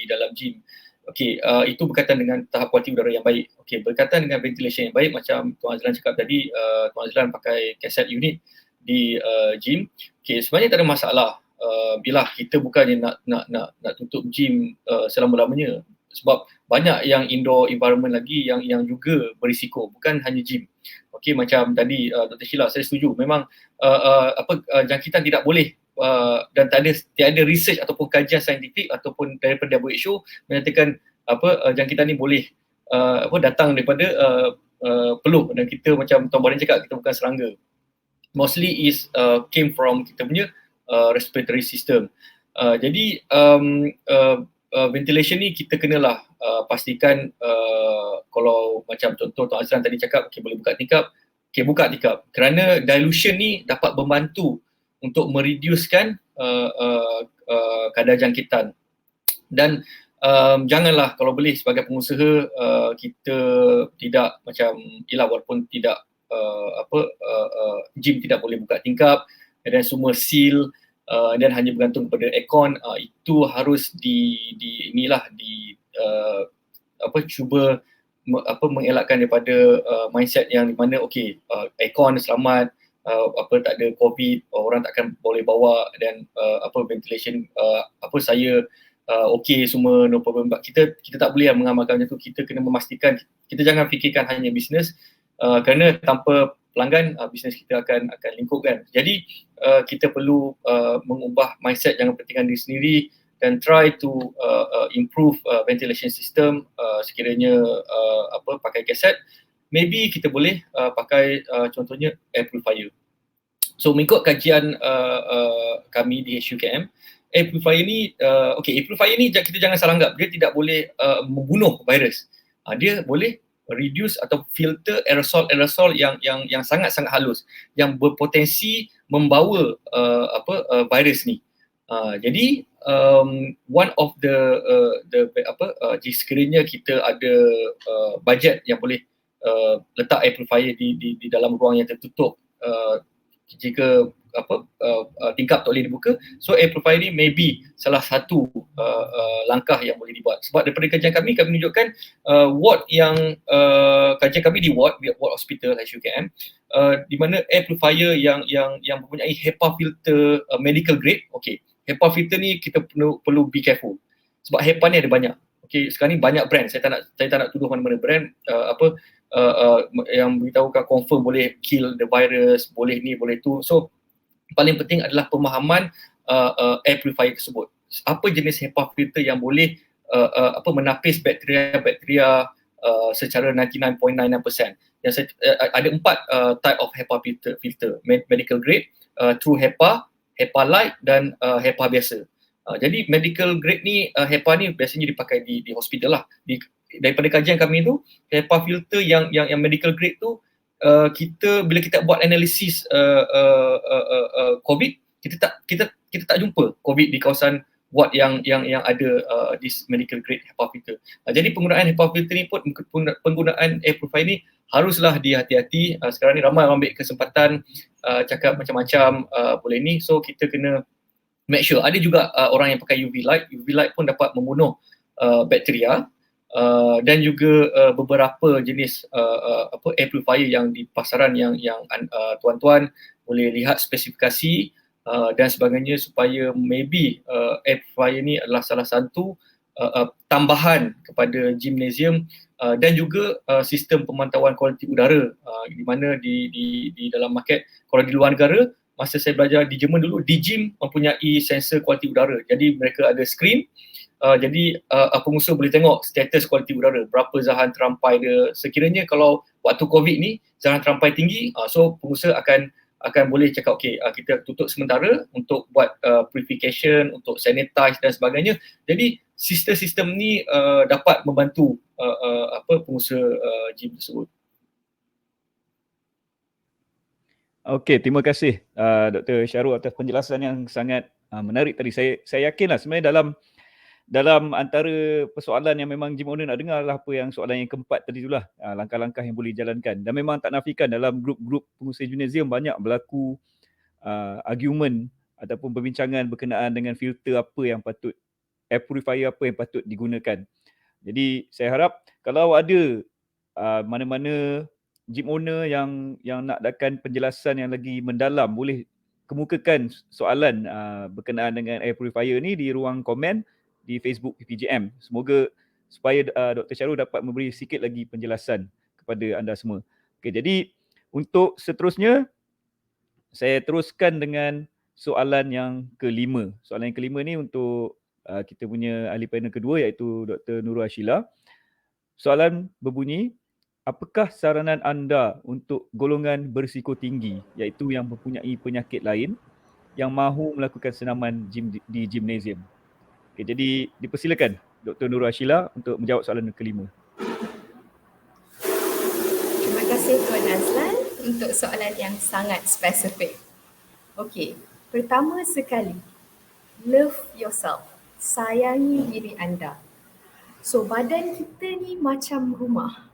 dalam gym. Okey, itu berkaitan dengan tahap kualiti udara yang baik. Okey, berkaitan dengan ventilation yang baik, macam Tuan Azlan cakap tadi, Tuan Azlan pakai cassette unit di gym. Okey, sebenarnya tak ada masalah bila kita bukannya nak tutup gym selama-lamanya, sebab banyak yang indoor environment lagi yang juga berisiko, bukan hanya gym. Okey, macam tadi Dr. Sheila, saya setuju. Memang jangkitan tidak boleh dan tiada research ataupun kajian saintifik ataupun daripada WHO menyatakan jangkitan ni boleh datang daripada peluh, dan kita macam Tuan Bahrin cakap, kita bukan serangga. Mostly is came from kita punya respiratory system. Jadi ventilation ni kita kenalah pastikan kalau macam contoh Tuan Azlan tadi cakap, okay, boleh buka tingkap, okay, buka tingkap. Kerana dilution ni dapat membantu untuk mereducekan kadar jangkitan. Dan janganlah kalau boleh sebagai pengusaha kita tidak macam, yelah walaupun tidak gym tidak boleh buka tingkap dan semua seal dan hanya bergantung kepada aircon, itu harus cuba mengelakkan daripada mindset yang di mana okay, aircon selamat, tak ada covid, orang takkan boleh bawa, dan ventilation saya okay semua, no problem. Kita tak boleh mengamalkan macam tu. Kita kena memastikan, kita jangan fikirkan hanya bisnes, kerana tanpa pelanggan bisnes kita akan lingkup kan. Jadi kita perlu mengubah mindset, jangan pentingkan diri sendiri, dan try to improve ventilation system. Sekiranya pakai kaset, maybe kita boleh pakai contohnya air purifier. So mengikut kajian kami di HUKM, air purifier ni, air purifier ni kita jangan salah anggap, dia tidak boleh membunuh virus. Dia boleh reduce atau filter aerosol yang sangat-sangat halus, yang berpotensi membawa virus ni. Jadi one of sekiranya kita ada budget yang boleh letak air purifier di dalam ruang yang tertutup, jika tingkap tak boleh dibuka, so air purifier ni maybe salah satu langkah yang boleh dibuat. Sebab daripada kajian kami menunjukkan ward yang kajian kami di ward hospital HUKM, di mana air purifier yang mempunyai HEPA filter medical grade. Okay, HEPA filter ni kita perlu be careful sebab HEPA ni ada banyak. Okay, sekarang ni banyak brand, saya tak nak tuduh mana-mana brand yang beritahukan confirm boleh kill the virus, boleh ni boleh tu. So paling penting adalah pemahaman air purifier tersebut. Apa jenis HEPA filter yang boleh menapis bakteria secara 99.99%. Yang ada 4 type of HEPA filter, medical grade, true HEPA, HEPA light, dan HEPA biasa. Jadi medical grade ni, HEPA ni biasanya dipakai di hospital lah. Daripada kajian kami tu, HEPA filter yang medical grade tu, bila kita buat analisis COVID, kita tak jumpa COVID di kawasan ward yang ada this medical grade HEPA filter. Jadi penggunaan HEPA filter ni pun, penggunaan air purifier ni haruslah dihati-hati. Sekarang ni ramai ambil kesempatan cakap macam-macam boleh ni, so kita kena make sure. Ada juga orang yang pakai UV light pun dapat membunuh bakteria. Dan juga beberapa jenis air purifier yang di pasaran yang tuan-tuan boleh lihat spesifikasi dan sebagainya, supaya maybe air purifier ni adalah salah satu tambahan kepada gymnasium dan juga sistem pemantauan kualiti udara, di mana di dalam market, kalau di luar negara, masa saya belajar di Jerman dulu, di gym mempunyai sensor kualiti udara. Jadi mereka ada screen. Jadi pengusaha boleh tengok status kualiti udara, berapa zahan terampai dia. Sekiranya kalau waktu COVID ni zahan terampai tinggi, so pengusaha akan boleh cakap okay, kita tutup sementara untuk buat purification, untuk sanitize dan sebagainya. Jadi sistem-sistem ni dapat membantu pengusaha gym tersebut. Okey, terima kasih Dr. Syarul atas penjelasan yang sangat menarik tadi. Saya yakinlah sebenarnya dalam antara persoalan yang memang gym owner nak dengar adalah apa yang soalan yang keempat tadi itulah, langkah-langkah yang boleh dijalankan. Dan memang tak nafikan dalam grup-grup pengusaha gymnasium banyak berlaku argument ataupun perbincangan berkenaan dengan filter apa yang patut, air purifier apa yang patut digunakan. Jadi saya harap kalau ada mana-mana gym owner yang nak dakan penjelasan yang lagi mendalam, boleh kemukakan soalan berkenaan dengan air purifier ni di ruang komen di Facebook PPGM. Semoga supaya Dr. Syarul dapat memberi sikit lagi penjelasan kepada anda semua. Okay, jadi untuk seterusnya, saya teruskan dengan soalan yang kelima. Soalan yang kelima ni untuk kita punya ahli panel kedua, iaitu Dr. Nurul Ashila. Soalan berbunyi, apakah saranan anda untuk golongan berisiko tinggi, iaitu yang mempunyai penyakit lain yang mahu melakukan senaman di gymnasium? Okay, jadi dipersilakan Dr. Nurul Ashila untuk menjawab soalan kelima. Terima kasih Tuan Azlan untuk soalan yang sangat spesifik. Okey, pertama sekali, love yourself. Sayangi diri anda. So badan kita ni macam rumah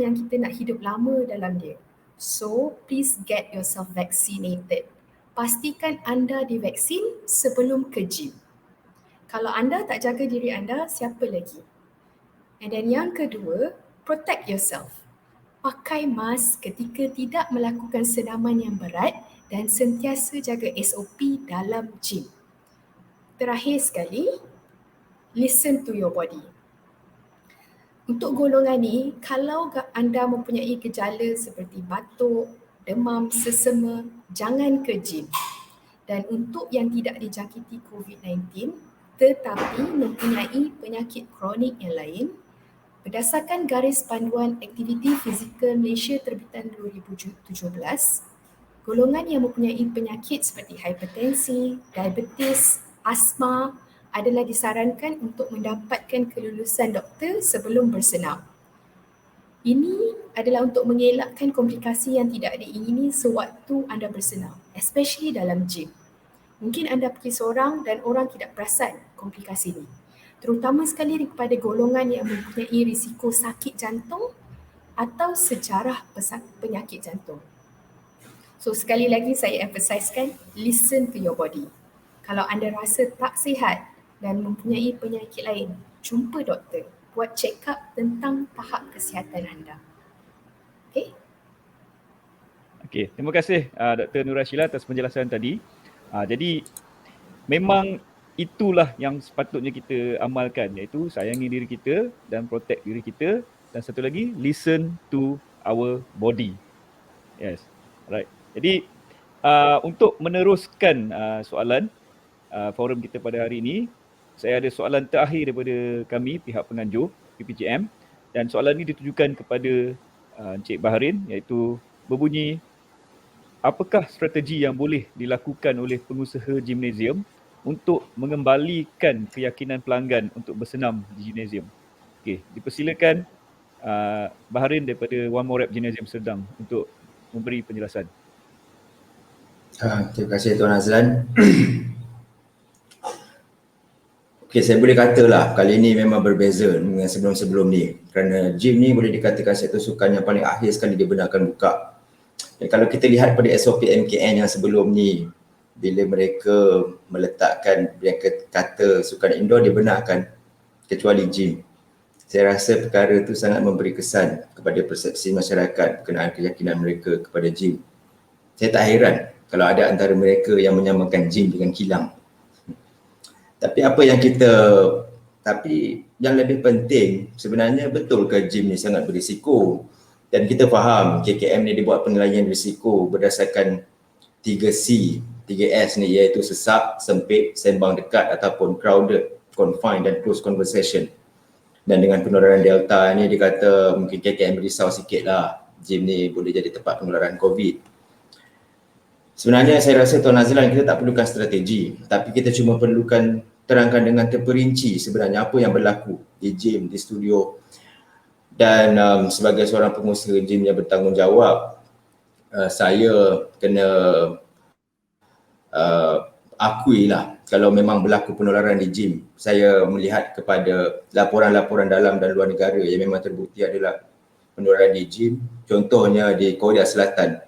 yang kita nak hidup lama dalam dia. So please get yourself vaccinated. Pastikan anda divaksin sebelum ke gym. Kalau anda tak jaga diri anda, siapa lagi? And then yang kedua, protect yourself. Pakai mask ketika tidak melakukan senaman yang berat dan sentiasa jaga SOP dalam gym. Terakhir sekali, listen to your body. Untuk golongan ni, kalau anda mempunyai gejala seperti batuk, demam, sesama, jangan ke gym. Dan untuk yang tidak dijangkiti COVID-19 tetapi mempunyai penyakit kronik yang lain, berdasarkan garis panduan aktiviti fizikal Malaysia terbitan 2017, golongan yang mempunyai penyakit seperti hipertensi, diabetes, asma adalah disarankan untuk mendapatkan kelulusan doktor sebelum bersenam. Ini adalah untuk mengelakkan komplikasi yang tidak diingini sewaktu anda bersenam, especially dalam gym. Mungkin anda pergi seorang dan orang tidak perasan komplikasi ini. Terutama sekali kepada golongan yang mempunyai risiko sakit jantung atau sejarah penyakit jantung. So sekali lagi saya emphasizekan, listen to your body. Kalau anda rasa tak sihat dan mempunyai penyakit lain, jumpa doktor. Buat check up tentang tahap kesihatan anda. Okay? Okay, terima kasih Dr. Nurul Ashila atas penjelasan tadi. Jadi memang itulah yang sepatutnya kita amalkan, iaitu sayangi diri kita dan protect diri kita, dan satu lagi, listen to our body. Yes, right. Jadi untuk meneruskan soalan forum kita pada hari ini, saya ada soalan terakhir daripada kami pihak penganjur PPJM, dan soalan ini ditujukan kepada Encik Baharin, iaitu berbunyi, apakah strategi yang boleh dilakukan oleh pengusaha gimnasium untuk mengembalikan keyakinan pelanggan untuk bersenam di gimnasium? Okey, dipersilakan Baharin daripada One More Rep Gymnasium Serdang untuk memberi penjelasan. Terima kasih Tuan Azlan. Okey, saya boleh katalah kali ini memang berbeza dengan sebelum-sebelum ni, kerana gym ni boleh dikatakan sektor sukan yang paling akhir sekali dibenarkan buka. Dan kalau kita lihat pada SOP MKN yang sebelum ni, bila mereka meletakkan mereka kata sukan indoor dibenarkan kecuali gym. Saya rasa perkara itu sangat memberi kesan kepada persepsi masyarakat berkenaan keyakinan mereka kepada gym. Saya tak heran kalau ada antara mereka yang menyamakan gym dengan kilang. Tapi yang lebih penting sebenarnya, betul ke gym ni sangat berisiko? Dan kita faham KKM ni dibuat penilaian risiko berdasarkan 3C, 3S ni, iaitu sesak, sempit, sembang dekat ataupun crowded, confined dan close conversation. Dan dengan penularan Delta ni dikata mungkin KKM risau sikit lah, gym ni boleh jadi tempat penularan COVID. Sebenarnya saya rasa Tuan Azlan, kita tak perlukan strategi, tapi kita cuma perlukan terangkan dengan terperinci sebenarnya apa yang berlaku di gym, di studio. Dan sebagai seorang pengusaha gym yang bertanggungjawab, saya kena akui lah kalau memang berlaku penularan di gym. Saya melihat kepada laporan-laporan dalam dan luar negara yang memang terbukti adalah penularan di gym. Contohnya di Korea Selatan,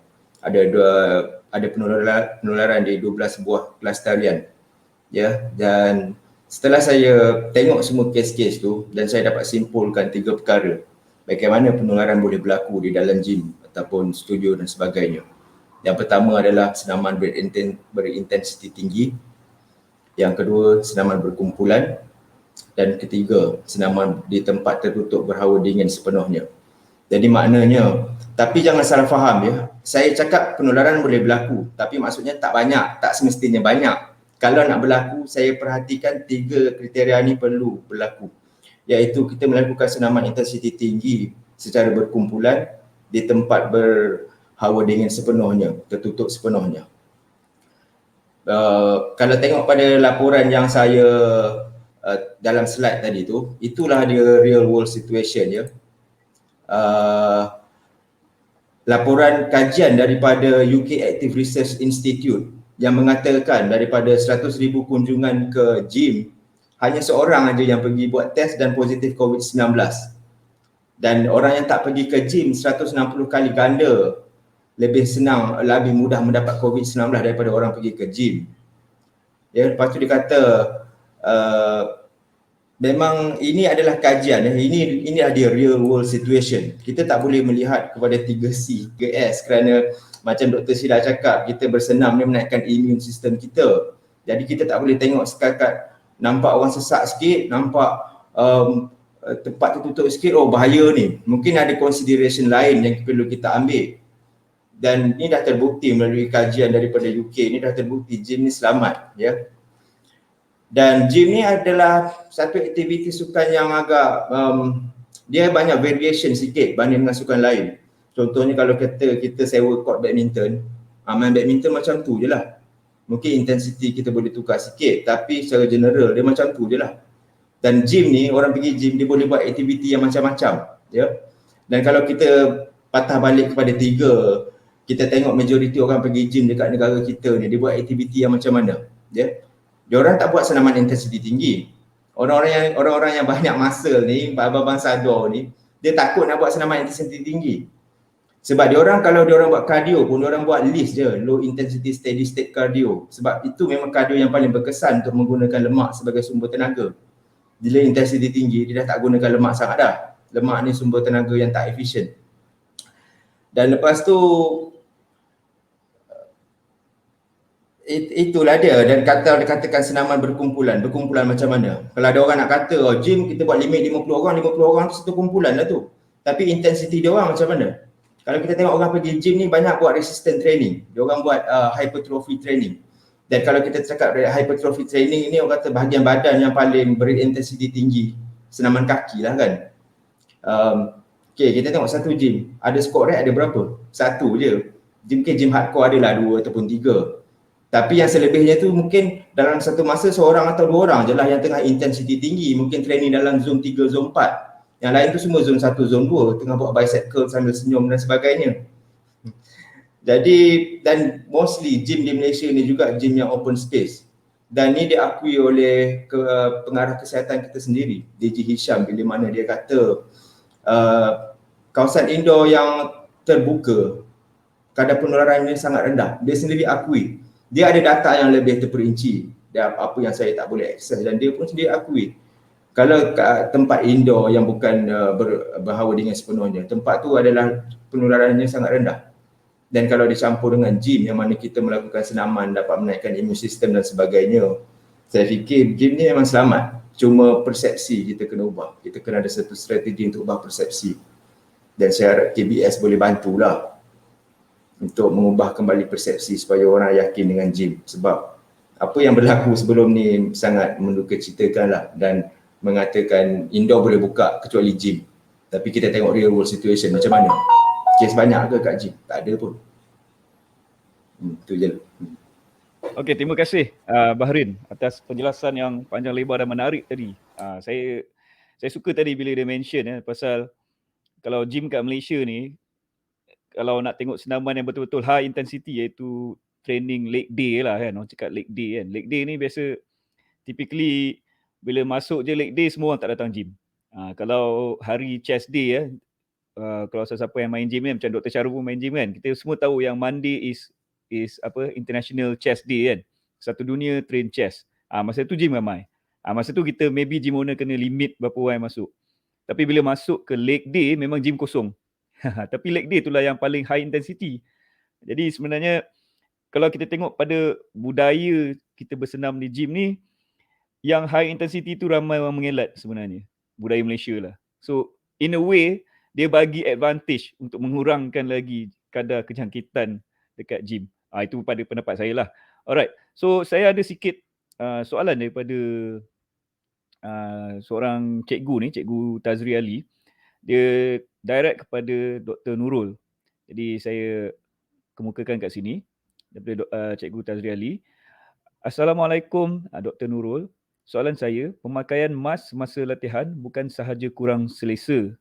ada penularan di 12 buah kelas tarian. Ya, dan setelah saya tengok semua kes-kes tu, dan saya dapat simpulkan 3 perkara bagaimana penularan boleh berlaku di dalam gym ataupun studio dan sebagainya. Yang pertama adalah senaman berintensiti tinggi. Yang kedua, senaman berkumpulan. Dan ketiga, senaman di tempat tertutup berhawa dingin sepenuhnya. Jadi maknanya, tapi jangan salah faham ya, saya cakap penularan boleh berlaku, tapi maksudnya tak banyak, tak semestinya banyak. Kalau nak berlaku, saya perhatikan 3 kriteria ni perlu berlaku, iaitu kita melakukan senaman intensiti tinggi secara berkumpulan di tempat berhawa dingin sepenuhnya, tertutup sepenuhnya. Kalau tengok pada laporan yang saya dalam slide tadi tu, itulah dia real world situation ya. Laporan kajian daripada UK Active Research Institute yang mengatakan daripada 100,000 kunjungan ke gym, hanya seorang aja yang pergi buat test dan positif COVID-19. Dan orang yang tak pergi ke gym 160 kali ganda lebih senang, lebih mudah mendapat COVID-19 daripada orang pergi ke gym. Ya, lepas tu dia kata memang ini adalah kajian, ini adalah dia real world situation. Kita tak boleh melihat kepada 3C, 3S kerana macam Dr. Syida cakap, kita bersenam ni menaikkan immune system kita. Jadi kita tak boleh tengok setakat nampak orang sesak sikit, nampak tempat tertutup sikit, oh bahaya ni. Mungkin ada consideration lain yang perlu kita ambil. Dan ni dah terbukti melalui kajian daripada UK, ni dah terbukti gym ni selamat ya. Dan gym ni adalah satu aktiviti sukan yang agak dia banyak variation sikit banding dengan sukan lain. Contohnya kalau kita sewa court badminton, main badminton macam tu je lah. Mungkin intensity kita boleh tukar sikit, tapi secara general dia macam tu je lah. Dan gym ni, orang pergi gym dia boleh buat aktiviti yang macam-macam ya. Dan kalau kita patah balik kepada 3, kita tengok majoriti orang pergi gym dekat negara kita ni, dia buat aktiviti yang macam mana ya. Diorang tak buat senaman intensiti tinggi. Orang-orang yang banyak muscle ni, abang-abang sador ni, dia takut nak buat senaman intensiti tinggi. Sebab diorang kalau diorang buat cardio pun, diorang buat list je, low intensity steady state cardio. Sebab itu memang cardio yang paling berkesan untuk menggunakan lemak sebagai sumber tenaga. Bila intensiti tinggi, dia dah tak gunakan lemak sangat dah. Lemak ni sumber tenaga yang tak efisien. Dan lepas tu, itulah dia. Dan katakan senaman berkumpulan macam mana? Kalau ada orang nak kata, oh gym kita buat limit 50 orang tu satu kumpulan lah tu. Tapi intensity dia orang macam mana? Kalau kita tengok orang pergi gym ni banyak buat resistance training. Dia orang buat hypertrophy training. Dan kalau kita cakap hypertrophy training ni, orang kata bahagian badan yang paling berintensiti tinggi, senaman kaki lah kan. Okay, kita tengok satu gym, ada squat rack ada berapa? Satu je. Mungkin gym hardcore adalah 2 ataupun 3. Tapi yang selebihnya tu mungkin dalam satu masa seorang atau 2 orang je lah yang tengah intensity tinggi. Mungkin training dalam zone 3, zone 4. Yang lain tu semua zone 1, zone 2. Tengah buat bicep curl sambil senyum dan sebagainya. Jadi, dan mostly gym di Malaysia ni juga gym yang open space. Dan ni diakui oleh pengarah kesihatan kita sendiri, DG Hisham, bila mana dia kata kawasan indoor yang terbuka, kadar penularannya sangat rendah. Dia sendiri akui. Dia ada data yang lebih terperinci. Dan apa yang saya tak boleh akses, dan dia pun sendiri akui. Kalau tempat indoor yang bukan berhawa dingin sepenuhnya, tempat tu adalah penularannya sangat rendah. Dan kalau dicampur dengan gym yang mana kita melakukan senaman dapat menaikkan imun sistem dan sebagainya, saya fikir gym ni memang selamat. Cuma persepsi kita kena ubah. Kita kena ada satu strategi untuk ubah persepsi. Dan saya harap KBS boleh bantulah untuk mengubah kembali persepsi supaya orang yakin dengan gym. Sebab apa yang berlaku sebelum ni sangat mendukacitakan lah, dan mengatakan indoor boleh buka kecuali gym. Tapi kita tengok real world situation macam mana. Kes banyak ke kat gym? Tak ada pun. Itu je. Okey, terima kasih Bahrin atas penjelasan yang panjang lebar dan menarik tadi. Saya suka tadi bila dia mention pasal kalau gym kat Malaysia ni, kalau nak tengok senaman yang betul-betul high intensity, iaitu training leg day lah kan. Orang cakap leg day kan. Leg day ni biasa typically bila masuk je leg day semua orang tak datang gym. Kalau hari chest day kalau siapa yang main gym kan, macam Dr. Syarul pun main gym kan, kita semua tahu yang Monday is International Chest Day kan. Satu dunia train chest. Masa tu gym ramai. Masa tu kita maybe gym owner kena limit berapa orang yang masuk. Tapi bila masuk ke leg day memang gym kosong. Tapi leg day itulah yang paling high intensity. Jadi sebenarnya kalau kita tengok pada budaya kita bersenam di gym ni, yang high intensity tu ramai orang mengelak sebenarnya. Budaya Malaysia lah. So in a way dia bagi advantage untuk mengurangkan lagi kadar kejangkitan dekat gym. Itu pada pendapat saya lah. Alright. So saya ada sikit soalan daripada seorang cikgu ni, Cikgu Tazri Ali. Dia direct kepada Dr. Nurul. Jadi saya kemukakan kat sini daripada Cikgu Tazri Ali. Assalamualaikum Dr. Nurul. soalan saya, pemakaian mask semasa latihan bukan sahaja kurang selesa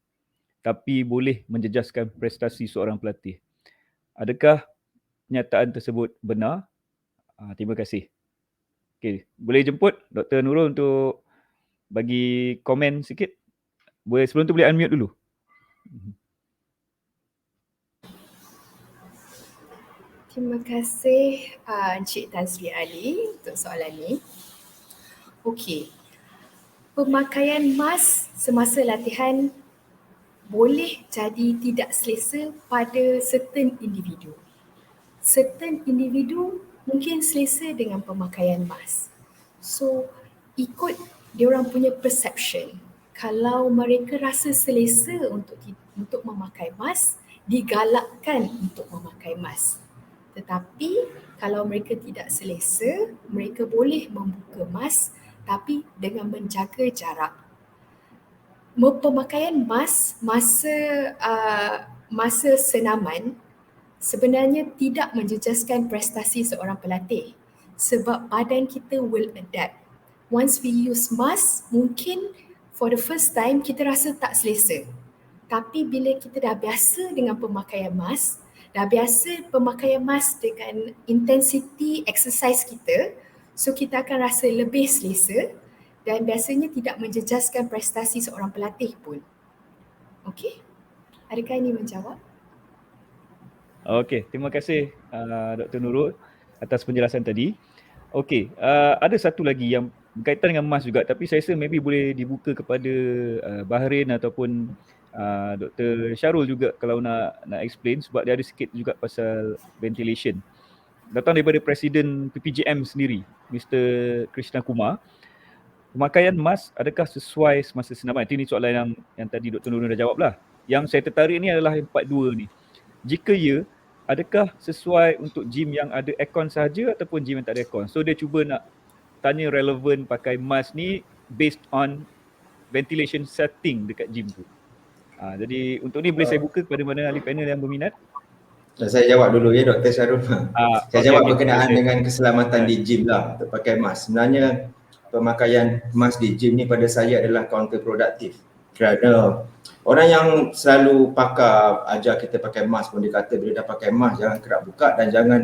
tapi boleh menjejaskan prestasi seorang pelatih. Adakah pernyataan tersebut benar? Terima kasih. Okey, boleh jemput Dr. Nurul untuk bagi komen sikit? Sebelum tu boleh unmute dulu. Terima kasih Encik Tan Sri Ali untuk soalan ni. Okey, pemakaian mask semasa latihan boleh jadi tidak selesa pada certain individu. Certain individu mungkin selesa dengan pemakaian mask. So, ikut diorang punya perception. Kalau mereka rasa selesa untuk memakai mask, digalakkan untuk memakai mask. Tetapi kalau mereka tidak selesa, mereka boleh membuka mask tapi dengan menjaga jarak. Pemakaian mask masa senaman sebenarnya tidak menjejaskan prestasi seorang pelatih sebab badan kita will adapt. Once we use mask, mungkin for the first time kita rasa tak selesa. Tapi bila kita dah biasa dengan pemakaian mask, dah biasa pemakaian mask dengan intensity exercise kita, so kita akan rasa lebih selesa dan biasanya tidak menjejaskan prestasi seorang pelatih pun. Okey? Adakah ini menjawab? Okey, terima kasih Dr. Nurul atas penjelasan tadi. Okey, ada satu lagi yang berkaitan dengan mask juga tapi saya rasa maybe boleh dibuka kepada Bahrain ataupun Dr. Syarul juga kalau nak explain sebab dia ada sikit juga pasal ventilation. Datang daripada Presiden PPJM sendiri, Mr. Krishna Kumar. Pemakaian mask adakah sesuai semasa senaman? Ini soalan yang tadi Dr. Nurul dah jawab lah. Yang saya tertarik ni adalah yang part 2 ni. Jika ya, adakah sesuai untuk gym yang ada aircon sahaja ataupun gym yang tak ada aircon? So dia cuba nak tanya relevan pakai mask ni based on ventilation setting dekat gym tu. Jadi untuk ni boleh saya buka kepada mana ahli panel yang berminat? Saya jawab dulu ya Dr. Syarul. Saya jawab berkenaan dengan keselamatan di gym lah untuk pakai mask. Sebenarnya pemakaian mask di gym ni pada saya adalah counterproductive. Kerana orang yang selalu ajar kita pakai mask pun dia kata bila dah pakai mask jangan kerap buka dan jangan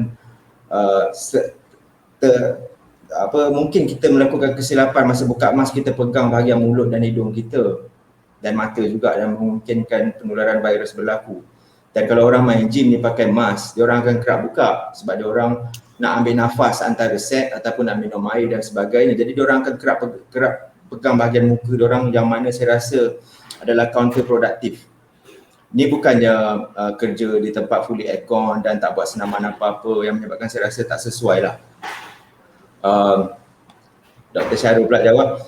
mungkin kita melakukan kesilapan masa buka mask, kita pegang bahagian mulut dan hidung kita dan mata juga dan memungkinkan penularan virus berlaku. Dan kalau orang main gym ni pakai mask, dia orang akan kerap buka sebab dia orang nak ambil nafas antara set ataupun nak minum air dan sebagainya. Jadi dia orang akan kerap pegang bahagian muka dia orang yang mana saya rasa adalah counterproductive. Ni bukannya kerja di tempat fully aircon dan tak buat senaman apa-apa yang menyebabkan saya rasa tak sesuai lah. Dr. Syarul pula jawab.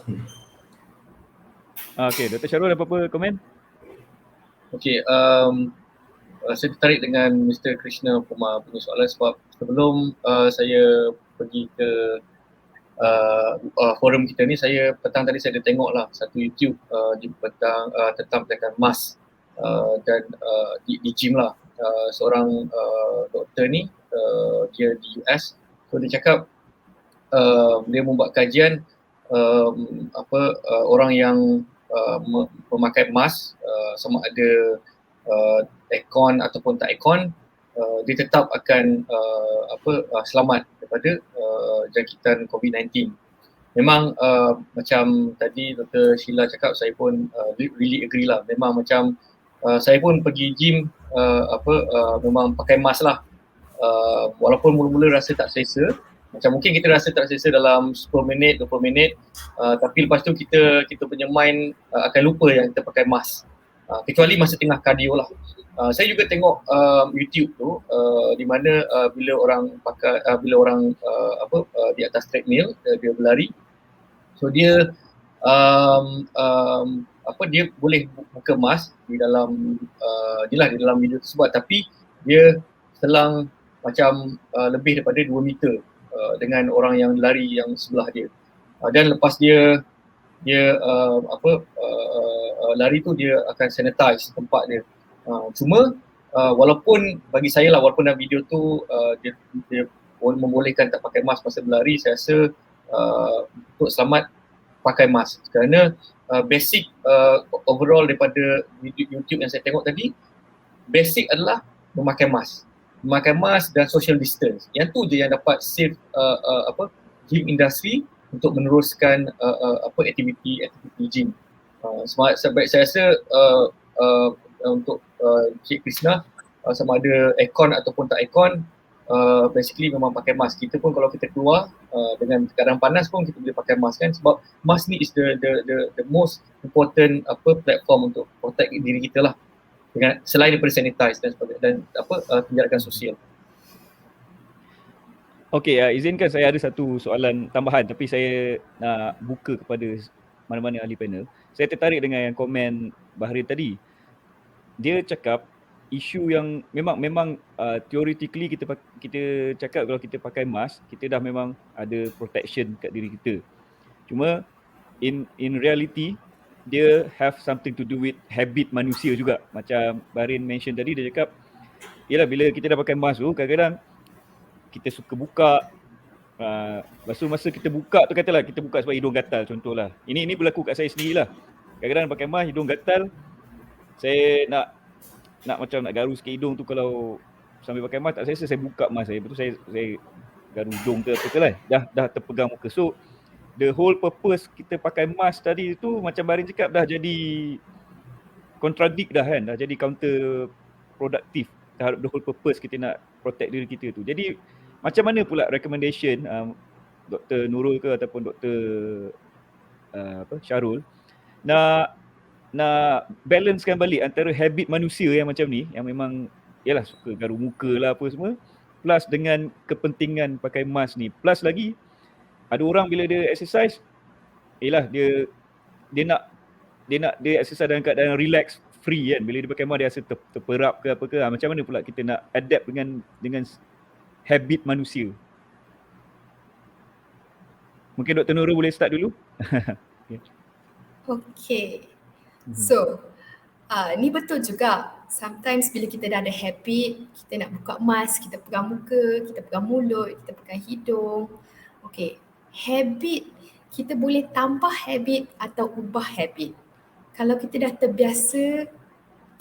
Okey, Dr. Syarul ada apa-apa komen? Okey, saya tertarik dengan Mr. Krishna Kumar punya soalan sebab sebelum saya pergi ke forum kita ni, saya petang tadi saya ada tengok lah satu YouTube di petang tentang mask dan di gym lah. Seorang doktor ni dia di US, so dia cakap dia membuat kajian orang yang memakai mask sama ada aircon ataupun tak aircon, dia tetap akan selamat daripada jangkitan COVID-19. Memang macam tadi Dr. Sheila cakap, saya pun really agree lah. Memang macam saya pun pergi gym memang pakai mask lah. Walaupun mula-mula rasa tak selesa, macam mungkin kita rasa tak selesa dalam 10 minit, 20 minit, tapi lepas tu kita punya mind akan lupa yang kita pakai mask. Kecuali masa tengah kardio lah. Saya juga tengok YouTube tu di mana bila orang di atas treadmill, dia berlari, so dia dia boleh buka mask di dalam di dalam video tersebut, tapi dia selang macam lebih daripada 2 meter dengan orang yang lari yang sebelah dia, dan lepas dia lari tu dia akan sanitize tempat dia. Cuma walaupun bagi saya lah, walaupun dalam video tu dia membolehkan tak pakai mask masa berlari, saya rasa untuk selamat pakai mask kerana basic overall daripada YouTube yang saya tengok tadi, basic adalah memakai mask dan social distance. Yang tu je yang dapat save gym industri untuk meneruskan aktiviti gym. Sebab saya rasa untuk Cik Krishna, sama ada aircon ataupun tak aircon, basically memang pakai mask. Kita pun kalau kita keluar dengan keadaan panas pun kita boleh pakai mask kan, sebab mask ni is the most important platform untuk protect diri kita lah, dengan selain daripada sanitize dan sebagainya, dan penjarakan sosial. Okey, izinkan saya ada satu soalan tambahan, tapi saya nak buka kepada mana-mana ahli panel. Saya tertarik dengan yang komen Bahrin tadi. Dia cakap isu yang memang theoretically kita cakap kalau kita pakai mask, kita dah memang ada protection kat diri kita. Cuma in reality dia have something to do with habit manusia juga. Macam Bahrin mention tadi, dia cakap yalah bila kita dah pakai mask tu kadang-kadang kita suka buka, masa kita buka tu katalah kita buka sebab hidung gatal contohlah. Ini berlaku kat saya sendirilah. Kadang-kadang pakai mask hidung gatal, saya nak macam nak garu sikit hidung tu, kalau sambil pakai mask tak selesa, saya buka mask saya, betul saya garu hidung ke apa ke lah, dah terpegang muka. So the whole purpose kita pakai mask tadi tu macam Bahrin cakap dah jadi contradict dah kan, dah jadi counter productive terhadap the whole purpose kita nak protect diri kita tu. Jadi macam mana pula recommendation Dr. Nurul ke ataupun Dr. Syarul nak balancekan balik antara habit manusia yang macam ni, yang memang yalah suka garu muka lah apa semua, plus dengan kepentingan pakai mask ni. Plus lagi ada orang bila dia exercise, yalah dia nak exercise dalam keadaan relax, free kan. Bila dia pakai mask dia rasa terperap ke apa ke. Macam mana pula kita nak adapt dengan habit manusia? Mungkin Dr. Nurul boleh start dulu. Okay. So, ni betul juga. Sometimes bila kita dah ada habit, kita nak buka mask, kita pegang muka, kita pegang mulut, kita pegang hidung. Okay, habit, kita boleh tambah habit atau ubah habit. Kalau kita dah terbiasa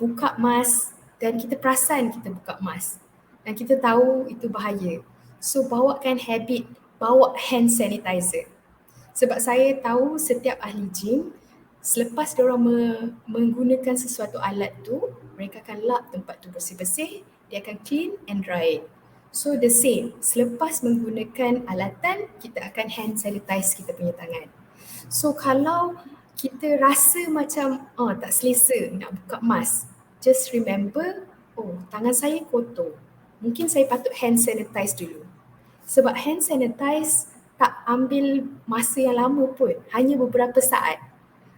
buka mask dan kita perasan kita buka mask dan kita tahu itu bahaya, so bawakan habit, bawa hand sanitizer. Sebab saya tahu setiap ahli gym, selepas diorang menggunakan sesuatu alat tu, mereka akan lap tempat tu bersih-bersih, dia akan clean and dry it. So the same, selepas menggunakan alatan, kita akan hand sanitize kita punya tangan. So kalau kita rasa macam tak selesa nak buka mask, just remember, tangan saya kotor, mungkin saya patut hand sanitize dulu. Sebab hand sanitize tak ambil masa yang lama pun, hanya beberapa saat.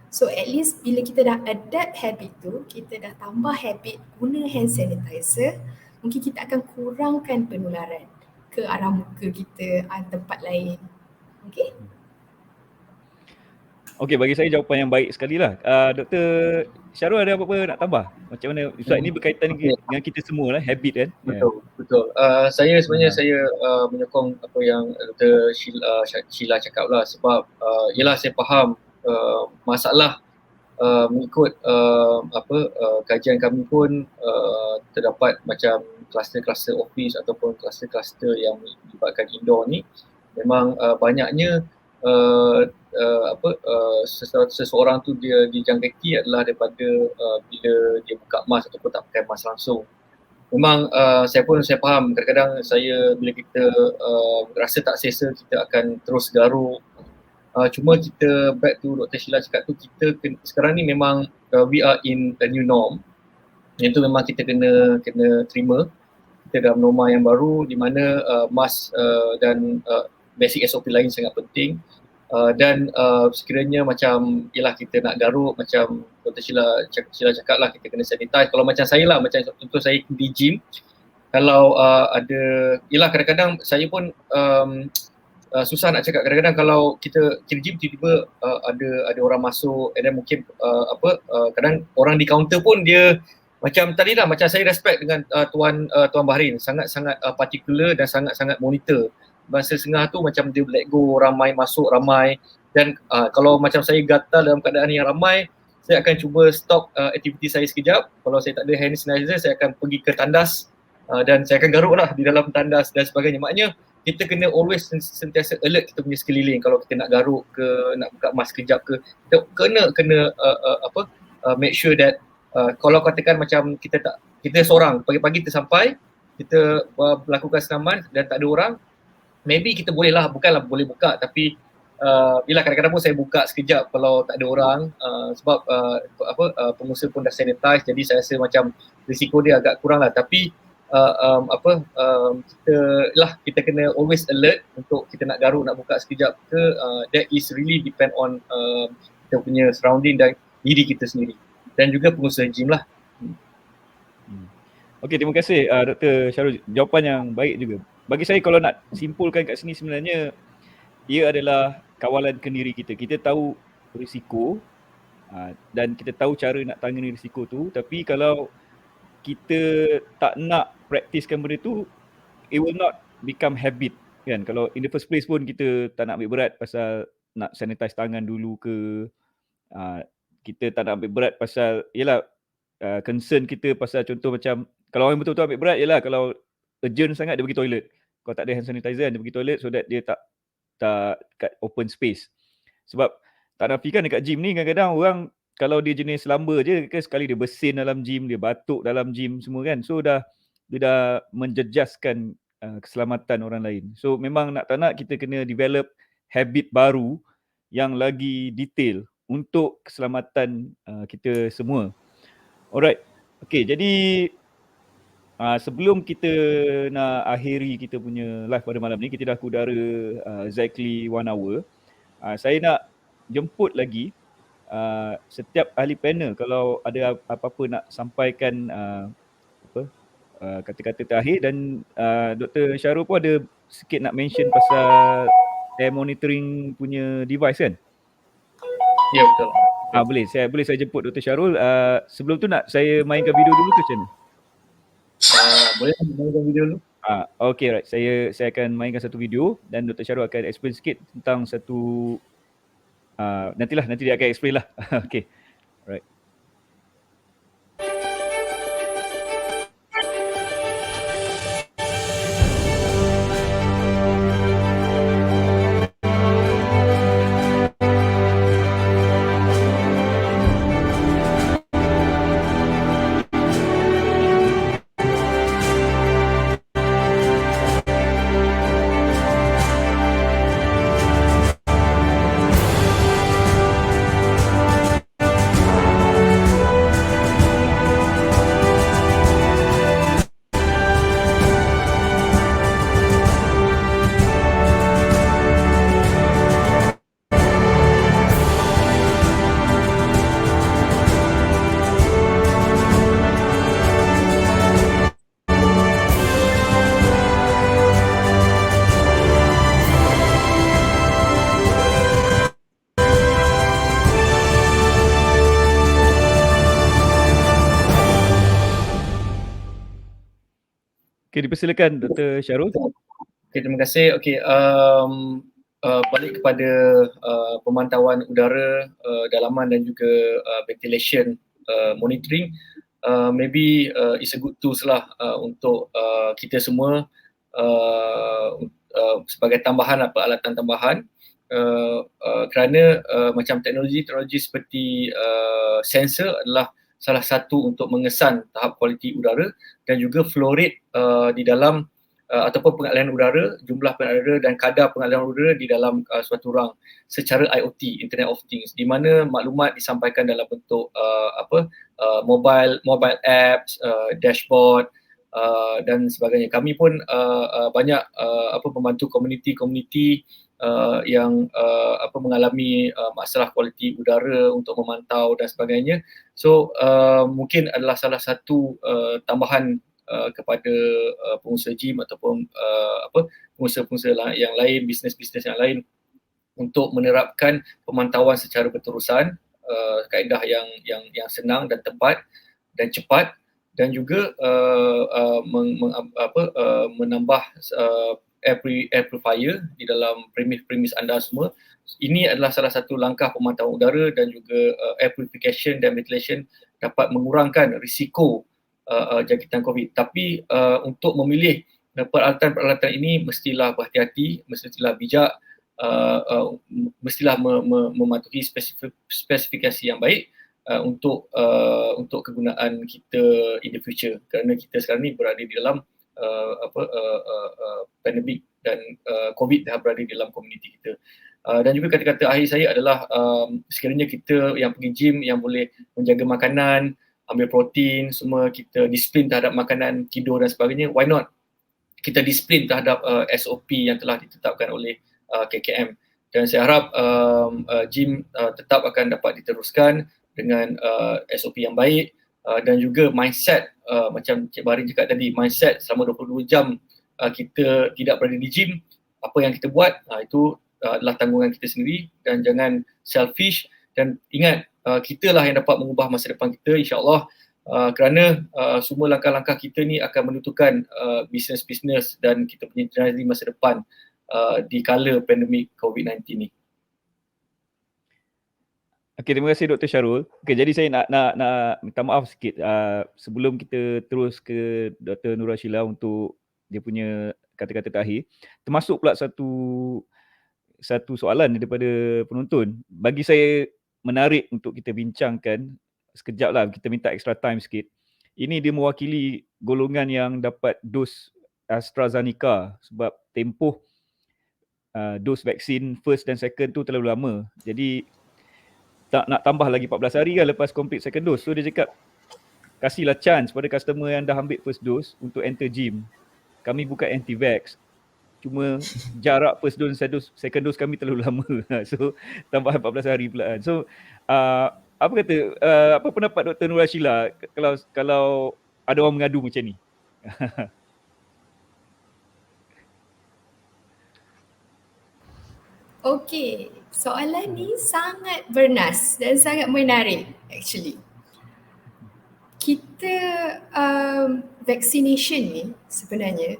So at least bila kita dah adapt habit tu, kita dah tambah habit guna hand sanitizer, mungkin kita akan kurangkan penularan ke arah muka kita, tempat lain. Okay? Okay, bagi saya jawapan yang baik sekali lah. Dr. Syarul ada apa-apa nak tambah? Macam mana? Ustaz, ini berkaitan dengan kita semua lah, habit kan? Betul. Saya sebenarnya menyokong apa yang Dr. Sheila cakap lah, sebab yelah saya faham masalah mengikut kajian kami pun terdapat macam kluster-kluster office ataupun kluster-kluster yang melibatkan indoor ni memang banyaknya seseorang tu dia dijangkiti adalah daripada bila dia buka mask ataupun tak pakai mask langsung. Memang saya faham kadang-kadang bila kita rasa tak selesa kita akan terus garu. Cuma kita back to Dr. Sheila cakap tu, kita sekarang ni memang we are in a new norm. Yang tu memang kita kena terima. Kita dalam norma yang baru di mana mask dan basic SOP lain sangat penting. Dan sekiranya macam yelah kita nak garuk macam Dr. Sheila cakap lah, kita kena sanitize. Kalau macam saya lah, macam contoh saya di gym, kalau ada, yelah kadang-kadang saya pun susah nak cakap. Kadang-kadang kalau kita gym tiba-tiba ada orang masuk, and then mungkin kadang orang di kaunter pun dia macam tadi lah, macam saya respect dengan Tuan Bahrin, sangat-sangat particular dan sangat-sangat monitor. Masa setengah tu macam dia let go, ramai masuk ramai, Dan kalau macam saya gatal dalam keadaan yang ramai, saya akan cuba stop aktiviti saya sekejap. Kalau saya tak ada hand sanitizer, saya akan pergi ke tandas dan saya akan garuk lah di dalam tandas dan sebagainya. Maknanya kita kena always sentiasa alert kita punya sekeliling. Kalau kita nak garuk ke, nak buka mask sekejap ke, kita kena make sure that kalau katakan macam kita seorang, pagi-pagi kita sampai, kita melakukan senaman dan tak ada orang, maybe kita bukanlah boleh buka, tapi bila kadang-kadang pun saya buka sekejap kalau tak ada orang, sebab pengusaha pun dah sanitize, jadi saya rasa macam risiko dia agak kurang lah. Tapi kita kena always alert untuk kita nak garuk, nak buka sekejap ke, that is really depend on kita punya surrounding dan diri kita sendiri dan juga pengusaha gym lah. Okey, terima kasih Dr. Syarul, jawapan yang baik juga. Bagi saya kalau nak simpulkan kat sini, sebenarnya ia adalah kawalan kendiri kita. Kita tahu risiko dan kita tahu cara nak tangani risiko tu, tapi kalau kita tak nak praktiskan benda tu, it will not become habit kan. Kalau in the first place pun kita tak nak ambil berat pasal nak sanitize tangan dulu ke, kita tak nak ambil berat pasal concern kita pasal contoh macam kalau orang betul-betul ambil berat ialah kalau urgent sangat dia pergi toilet. Kalau tak ada hand sanitizer dia pergi toilet so that dia tak kat open space. Sebab tak nafikan dekat gym ni kadang-kadang orang kalau dia jenis lamba je kan, sekali dia bersin dalam gym, dia batuk dalam gym semua kan. So dia dah menjejaskan keselamatan orang lain. So memang nak tak nak kita kena develop habit baru yang lagi detail untuk keselamatan kita semua. Alright. Okay, jadi sebelum kita nak akhiri kita punya live pada malam ni, kita dah ke udara exactly 1 hour. Saya nak jemput lagi setiap ahli panel kalau ada apa-apa nak sampaikan kata-kata terakhir, dan Dr. Syarul pun ada sikit nak mention pasal air monitoring punya device kan? Ya, betul. Boleh saya jemput Dr. Syarul. Sebelum tu nak saya mainkan video dulu ke macam mana? Boleh mainkan video dulu. Okay, right. Saya akan mainkan satu video dan Dr. Syarul akan explain sikit tentang satu nanti dia akan explain lah. Okay. Alright. Okay, dipersilakan Dr. Syarul. Okay, terima kasih. Okay, balik kepada pemantauan udara, dalaman dan juga ventilation monitoring. Maybe it's a good tools lah untuk kita semua sebagai tambahan, peralatan tambahan, kerana macam teknologi seperti sensor adalah salah satu untuk mengesan tahap kualiti udara dan juga flow rate di dalam ataupun pengalihan udara, jumlah pengalihan udara dan kadar pengalihan udara di dalam suatu ruang secara IoT, Internet of Things, di mana maklumat disampaikan dalam bentuk mobile apps, dashboard dan sebagainya. Kami pun banyak membantu komuniti yang mengalami masalah kualiti udara untuk memantau dan sebagainya. So mungkin adalah salah satu tambahan kepada pengusaha gym ataupun pengusaha-pengusaha yang lain, bisnes-bisnes yang lain untuk menerapkan pemantauan secara berterusan, kaedah yang senang dan tepat dan cepat, dan juga menambah air purifier di dalam premis anda semua. Ini adalah salah satu langkah pemantauan udara dan juga air purification dan ventilation dapat mengurangkan risiko jangkitan COVID. Tapi untuk memilih peralatan-peralatan ini mestilah berhati-hati, mestilah bijak, mestilah mematuhi spesifikasi yang baik untuk kegunaan kita in the future, kerana kita sekarang ni berada di dalam pandemik dan COVID dah berada di dalam komuniti kita. Dan juga kata-kata akhir saya adalah sekiranya kita yang pergi gym yang boleh menjaga makanan, ambil protein, semua kita disiplin terhadap makanan, tidur dan sebagainya, why not kita disiplin terhadap SOP yang telah ditetapkan oleh KKM. Dan saya harap gym tetap akan dapat diteruskan dengan SOP yang baik dan juga mindset macam Cik Bahrin cakap tadi, mindset selama 22 jam kita tidak berada di gym, apa yang kita buat itu adalah tanggungan kita sendiri, dan jangan selfish, dan ingat kita lah yang dapat mengubah masa depan kita, insyaAllah, kerana semua langkah-langkah kita ni akan menentukan bisnes-bisnes dan kita punya generasi masa depan di kala pandemik COVID-19 ni. Okey, terima kasih Dr. Syarul. Okey, jadi saya nak minta maaf sikit sebelum kita terus ke Dr. Nur Ashila untuk dia punya kata-kata terakhir. Termasuk pula satu soalan daripada penonton. Bagi saya menarik untuk kita bincangkan sekejap lah, kita minta extra time sikit. Ini dia mewakili golongan yang dapat dos AstraZeneca sebab tempoh dos vaksin first dan second tu terlalu lama. Jadi tak nak tambah lagi 14 hari kan lepas complete second dose. So dia cakap kasihlah chance pada customer yang dah ambil first dose untuk enter gym. Kami bukan anti-vax. Cuma jarak first dose dan second dose kami terlalu lama. So tambah 14 hari pula kan. So apa pendapat Dr. Nur Ashila kalau ada orang mengadu macam ni? Okey, soalan ni sangat bernas dan sangat menarik actually. Kita vaccination ni sebenarnya,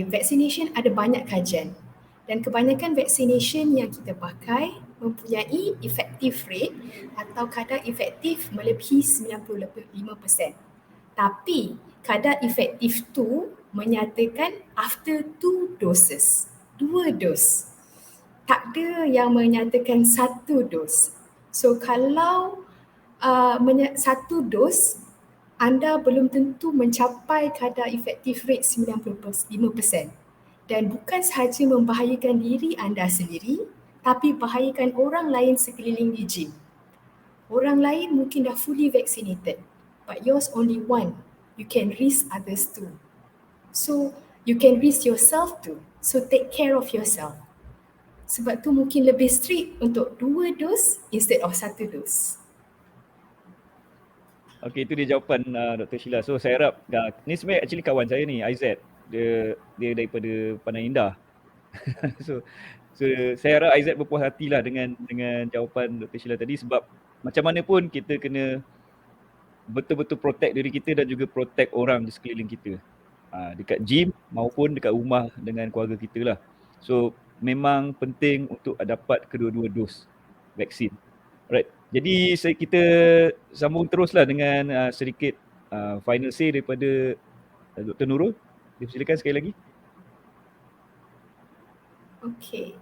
vaccination ada banyak kajian dan kebanyakan vaccination yang kita pakai mempunyai effective rate atau kadar efektif melebihi 95%. Tapi kadar efektif tu menyatakan after 2 doses, 2 dos. Tak ada yang menyatakan 1 dos. So kalau 1 dos, anda belum tentu mencapai kadar efektif rate 95%. Dan bukan sahaja membahayakan diri anda sendiri, tapi bahayakan orang lain sekeliling di gym. Orang lain mungkin dah fully vaccinated, but yours only one. You can risk others too. So you can risk yourself too. So take care of yourself. Sebab tu mungkin lebih strict untuk 2 dos instead of 1 dos. Okey, itu dia jawapan Dr. Sheila. So saya harap, ni sebenarnya actually kawan saya ni, Aizat. Dia daripada Panai Indah. so saya harap Aizat berpuas hatilah dengan jawapan Dr. Sheila tadi, sebab macam mana pun kita kena betul-betul protect diri kita dan juga protect orang di sekeliling kita. Dekat gym maupun dekat rumah dengan keluarga kita lah. So memang penting untuk dapat kedua-dua dos vaksin. Alright. Jadi kita sambung teruslah dengan sedikit final say daripada Dr. Nurul. Silakan sekali lagi. Okay.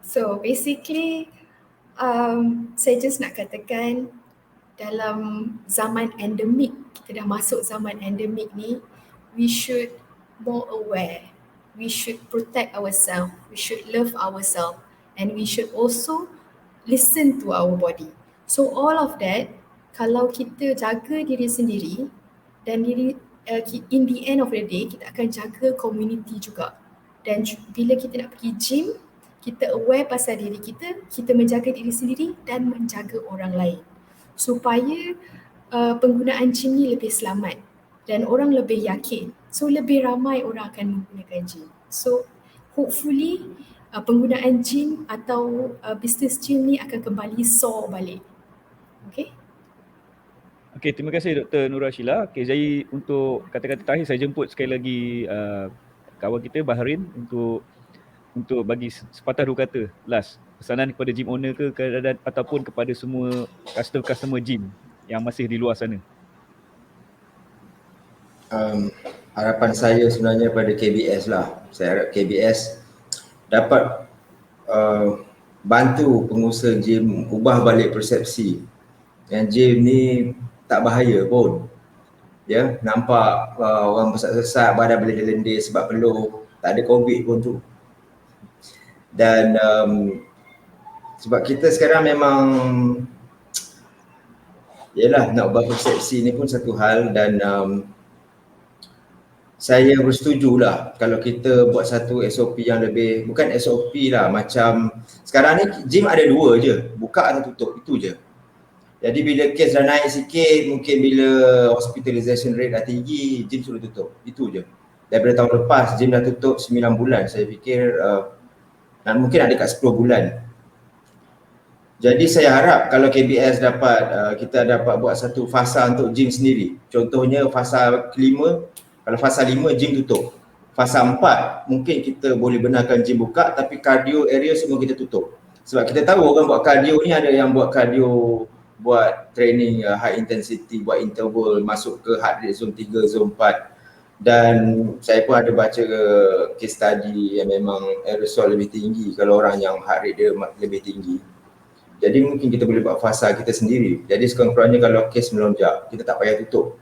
So basically saya just nak katakan dalam zaman endemik, kita dah masuk zaman endemik ni, we should more aware. We should protect ourselves, we should love ourselves, and we should also listen to our body. So all of that, kalau kita jaga diri sendiri dan in the end of the day, kita akan jaga community juga. Dan bila kita nak pergi gym, kita aware pasal diri kita menjaga diri sendiri dan menjaga orang lain. Supaya penggunaan gym ni lebih selamat dan orang lebih yakin. So lebih ramai orang akan menggunakan gym. So hopefully penggunaan gym atau bisnes gym ni akan kembali soar balik. Okay? Okay, terima kasih Dr. Nur Ashila. Okay, jadi untuk kata-kata terakhir saya jemput sekali lagi kawan kita Bahrain untuk bagi sepatah dua kata last pesanan kepada gym owner ke ataupun kepada semua customer gym yang masih di luar sana. Harapan saya sebenarnya pada KBS lah. Saya harap KBS dapat bantu pengusaha gym ubah balik persepsi yang gym ni tak bahaya pun. Ya, nampak orang besar-besar badan boleh lendir sebab peluh, tak ada COVID pun tu. Dan sebab kita sekarang memang yalah nak ubah persepsi ni pun satu hal dan saya bersetujulah kalau kita buat satu SOP yang lebih, bukan SOP lah, macam sekarang ni gym ada dua je, buka atau tutup, itu je. Jadi bila kes dah naik sikit, mungkin bila hospitalization rate dah tinggi, gym suruh tutup, itu je. Daripada tahun lepas gym dah tutup 9 bulan, saya fikir dan mungkin ada kat 10 bulan. Jadi saya harap kalau KBS dapat, kita dapat buat satu fasa untuk gym sendiri. Contohnya fasa kelima, kalau fasa 5 gym tutup. Fasa 4 mungkin kita boleh benarkan gym buka tapi cardio area semua kita tutup. Sebab kita tahu orang buat cardio ni ada yang buat cardio, buat training high intensity, buat interval, masuk ke heart rate zone 3, zone 4. Dan saya pun ada baca case study yang memang aerosol lebih tinggi kalau orang yang heart rate dia lebih tinggi. Jadi mungkin kita boleh buat fasa kita sendiri. Jadi sekurang-kurangnya kalau kes melonjak, kita tak payah tutup.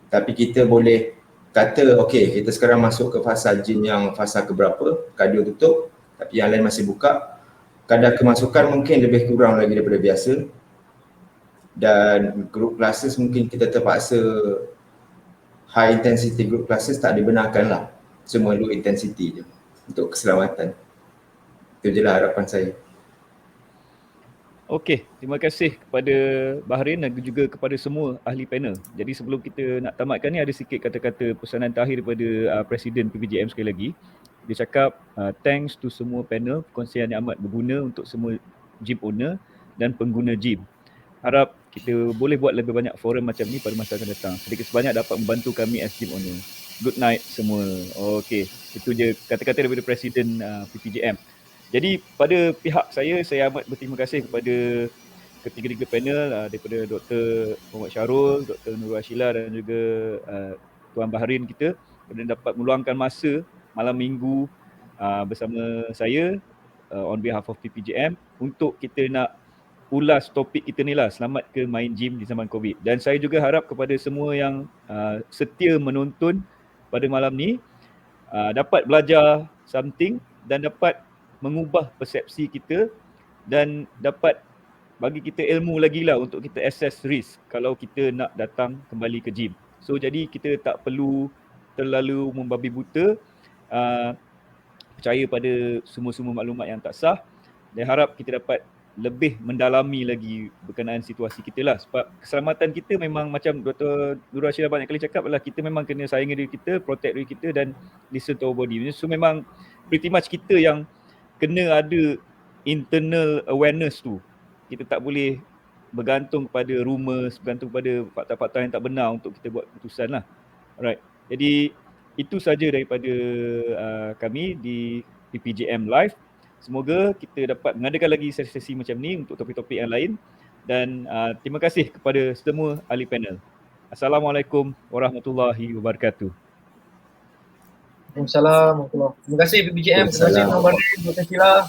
Tapi kita boleh kata okey, kita sekarang masuk ke fasa gym yang fasa keberapa, cardio tutup tapi yang lain masih buka. Kadar kemasukan mungkin lebih kurang lagi daripada biasa. Dan group classes mungkin kita terpaksa high intensity group classes tak dibenarkan lah. Semua low intensity je untuk keselamatan. Itu je lah harapan saya. Okey, terima kasih kepada Bahrain dan juga kepada semua ahli panel. Jadi sebelum kita nak tamatkan ni ada sikit kata-kata pesanan terakhir daripada Presiden PPJM sekali lagi. Dia cakap thanks to semua panel, perkongsian yang amat berguna untuk semua gym owner dan pengguna gym. Harap kita boleh buat lebih banyak forum macam ni pada masa akan datang. Sedikit sebanyak dapat membantu kami as gym owner. Good night semua. Okey, itu je kata-kata daripada Presiden PPJM. Jadi pada pihak saya amat berterima kasih kepada ketiga-tiga panel daripada Dr. Muhammad Syarul, Dr. Nurul Ashila dan juga Tuan Bahrain kita kerana dapat meluangkan masa malam minggu bersama saya on behalf of PPJM untuk kita nak ulas topik kita ni lah, selamat ke main gym di zaman COVID. Dan saya juga harap kepada semua yang setia menonton pada malam ni dapat belajar something dan dapat mengubah persepsi kita dan dapat bagi kita ilmu lagi lah untuk kita assess risk kalau kita nak datang kembali ke gym. So jadi kita tak perlu terlalu membabi buta, percaya pada semua-semua maklumat yang tak sah, dan harap kita dapat lebih mendalami lagi berkenaan situasi kita lah. Sebab keselamatan kita memang macam Dr. Nurul Ashila banyak kali cakap lah, kita memang kena sayangi diri kita, protect diri kita dan listen to our body. So memang pretty much kita yang kena ada internal awareness tu. Kita tak boleh bergantung kepada rumors, bergantung kepada fakta-fakta yang tak benar untuk kita buat keputusan lah. Alright, jadi itu saja daripada kami di PPJM Live. Semoga kita dapat mengadakan lagi sesi-sesi macam ni untuk topik-topik yang lain. Dan terima kasih kepada semua ahli panel. Assalamualaikum warahmatullahi wabarakatuh. Waalaikumsalam warahmatullahi wabarakatuh. Terima kasih PPJM, terima kasih Tuan Bahrain, Dr. Ashila.